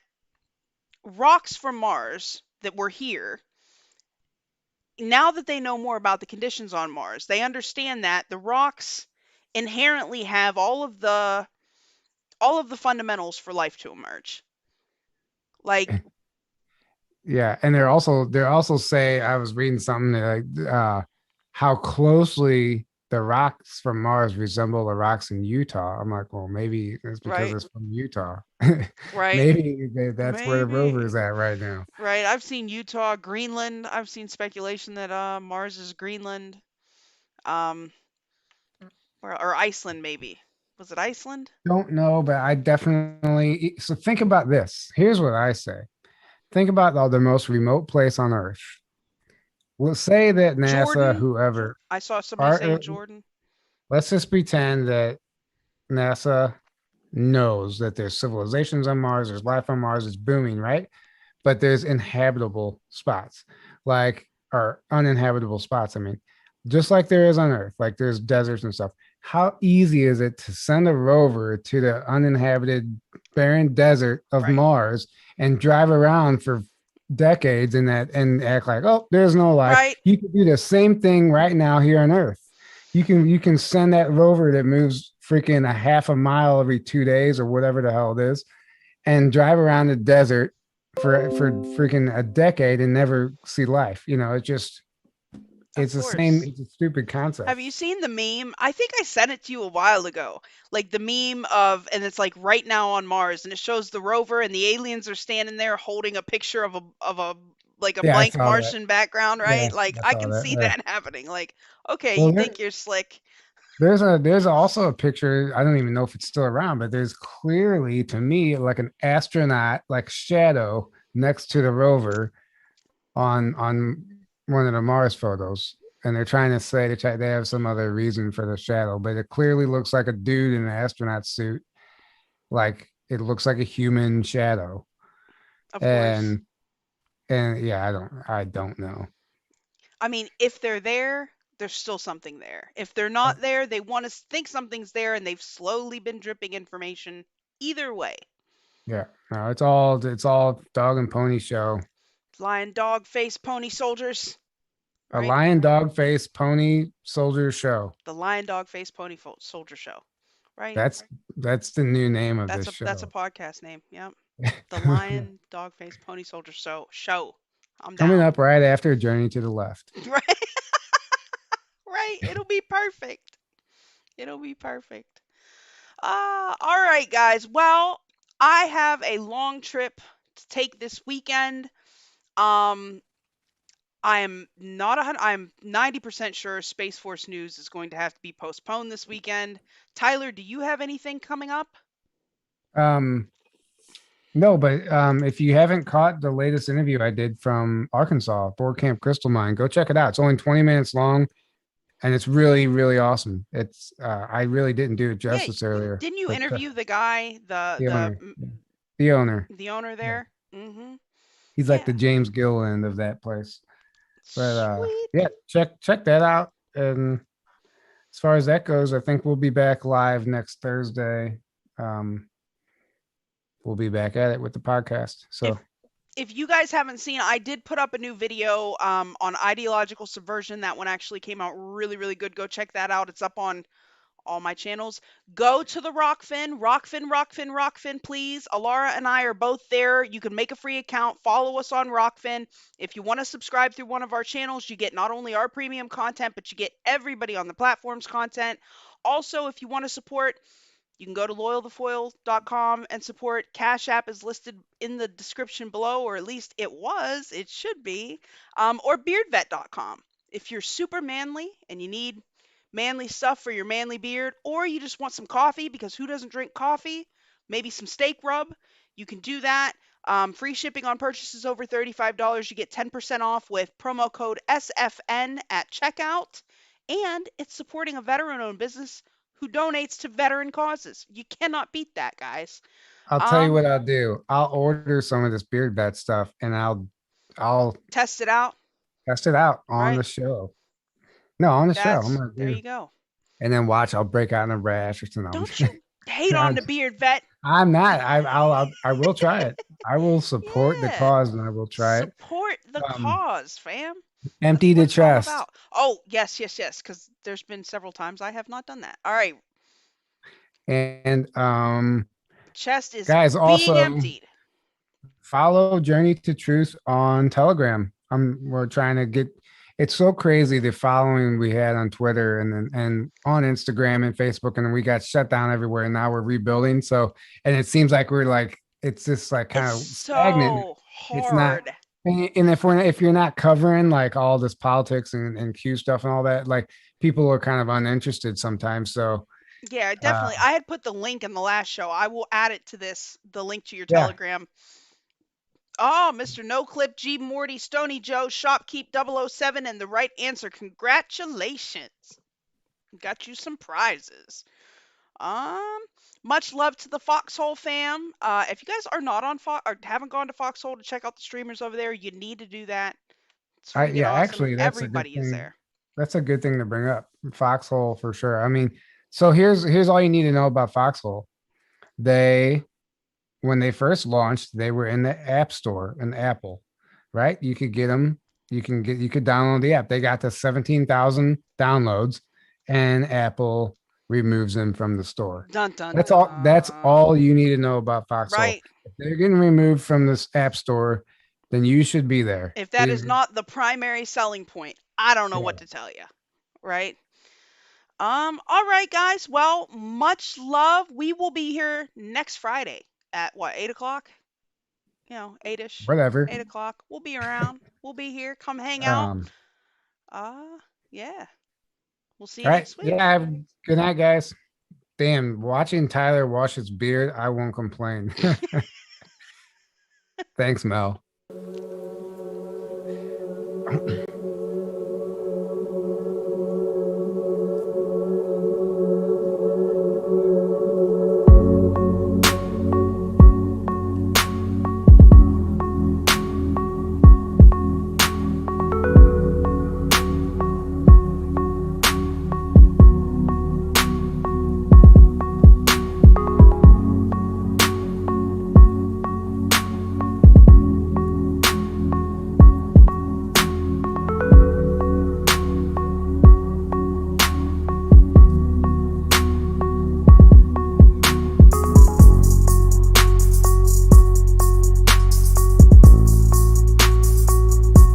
rocks from Mars that were here, now that they know more about the conditions on Mars, they understand that the rocks inherently have all of the fundamentals for life to emerge. Like,
Yeah, and they're also say I was reading something like how closely the rocks from Mars resemble the rocks in Utah. I'm like, well, maybe it's because
right,
it's from Utah.
right,
Maybe that's where the rover
maybe,
is at right now.
right. I've seen Utah, Greenland. I've seen speculation that Mars is Greenland. Um, or Iceland maybe. Was it Iceland?
Don't know, but I definitely so think about this. Here's what I say. Think about the most remote place on Earth. Let's say that NASA,
Jordan.
whoever,
I saw somebody
are
saying Jordan.
let's just pretend that NASA knows that there's civilizations on Mars, there's life on Mars, it's booming, right? But there's inhabitable spots, like or uninhabitable spots. I mean, just like there is on Earth, like there's deserts and stuff. How easy is it to send a rover to the uninhabited barren desert of
Right.
Mars and drive around for decades in that and act like, oh, there's no life?
Right.
You can do the same thing right now here on Earth. You can send that rover that moves freaking a half a mile every 2 days or whatever the hell it is, and drive around the desert for freaking a decade and never see life. You know, it just It's the same. It's a stupid concept.
Have you seen the meme? I think I sent it to you a while ago. Like the meme of, and it's like right now on Mars, and it shows the rover, and the aliens are standing there holding a picture of a like a
Yeah, I
blank
saw that.
Martian background,
Yeah,
right? Like
I
I
saw
can
that.
see that happening. Like, okay, you
Well,
think you're slick.
there's also a picture. I don't even know if it's still around, but there's clearly to me like an astronaut, like shadow next to the rover on one of the Mars photos. And they're trying to say they have some other reason for the shadow, but it clearly looks like a dude in an astronaut suit. Like it looks like a human shadow.
Of course.
And yeah, I don't know.
I mean, if they're there, there's still something there. If they're not there, they want to think something's there, and they've slowly been dripping information. Either way,
Yeah, no, it's all dog and pony show.
lion, dog, face, pony soldiers,
A
right?
lion, dog face, pony soldier show.
The lion, dog, face, pony soldier show, right?
That's that's the new name of this
That's a
show.
podcast name. Yep. The lion, dog, face, pony soldier show. I'm
Coming
down.
up right after Journey to the Left.
Right. Right. It'll be perfect. It'll be perfect. All right, guys. Well, I have a long trip to take this weekend. Um, I am not I'm 90% sure Space Force News is going to have to be postponed this weekend. Tyler, do you have anything coming up?
Um, no, but if you haven't caught the latest interview I did from Arkansas, Board Camp Crystal Mine, go check it out. It's only 20 minutes long, and it's really, really awesome. It's I really didn't do it
Yeah,
justice earlier,
didn't you
but
interview the guy,
the owner, the owner,
the owner
yeah.
there? Mm-hmm.
He's like
Yeah.
the James Gilliland of that place. But
Sweet.
yeah, check that out. And as far as that goes, I think we'll be back live next Thursday. We'll be back at it with the podcast. So
If you guys haven't seen, I did put up a new video on ideological subversion. That one actually came out really, really good. Go check that out. It's up on all my channels. Go to the Rockfin, please. Lara and I are both there. You can make a free account. Follow us on Rockfin. If you want to subscribe through one of our channels, you get not only our premium content, but you get everybody on the platform's content. Also, if you want to support, you can go to loyalthafoil.com and support. Cash App is listed in the description below, or at least it should be, or beardvet.com. If you're super manly and you need manly stuff for your manly beard, or you just want some coffee because who doesn't drink coffee? Maybe some steak rub. You can do that. Free shipping on purchases over $35. You get 10% off with promo code SFN at checkout. And it's supporting a veteran owned business who donates to veteran causes. You cannot beat that, guys.
I'll tell you what I'll do. I'll order some of this beard vet stuff and I'll
test it out.
Test it out on the show. No, on the show.
There you go.
And then watch, I'll break out in a rash or something.
Don't you hate on the beard vet?
I'm not. I will try it. I will support the cause and I will try it.
Support the cause, fam.
Empty the chest.
Oh, yes, because there's been several times I have not done that. All right.
And
chest is
guys,
being
also
emptied.
Follow Journey to Truth on Telegram. We're trying to get. It's so crazy the following we had on Twitter and on Instagram and Facebook, and then we got shut down everywhere. And now we're rebuilding. So, and it seems like we're like it's just like kind of stagnant.
So hard.
It's not. And if you're not covering like all this politics and Q stuff and all that, like people are kind of uninterested sometimes. So
yeah, definitely. I had put the link in the last show. I will add it to the link to your Telegram. Oh, Mr. No Clip, G Morty, Stony Joe, Shopkeep 007, and the right answer. Congratulations. Got you some prizes. Much love to the Foxhole fam. If you guys are not on or haven't gone to Foxhole to check out the streamers over there, you need to do that. Awesome.
Actually, that's
everybody is there.
That's a good thing to bring up. Foxhole for sure. I mean, so here's all you need to know about Foxhole. When they first launched, they were in the App Store in Apple, right? You could get them. You could download the app. They got to 17,000 downloads, and Apple removes them from the store. That's all you need to know about Foxhole.
Right.
If they're getting removed from this app store, then you should be there.
If that is not the primary selling point, I don't know
Yeah.
what to tell you, right? All right, guys. Well, much love. We will be here next Friday at what, 8 o'clock? 8ish,
Whatever.
8 o'clock. We'll be around. We'll be here. Come hang out.
Um,
Uh, yeah. We'll see you
all right.
next week.
Yeah. Good night, guys. Damn, watching Tyler wash his beard, I won't complain. Thanks, Mel.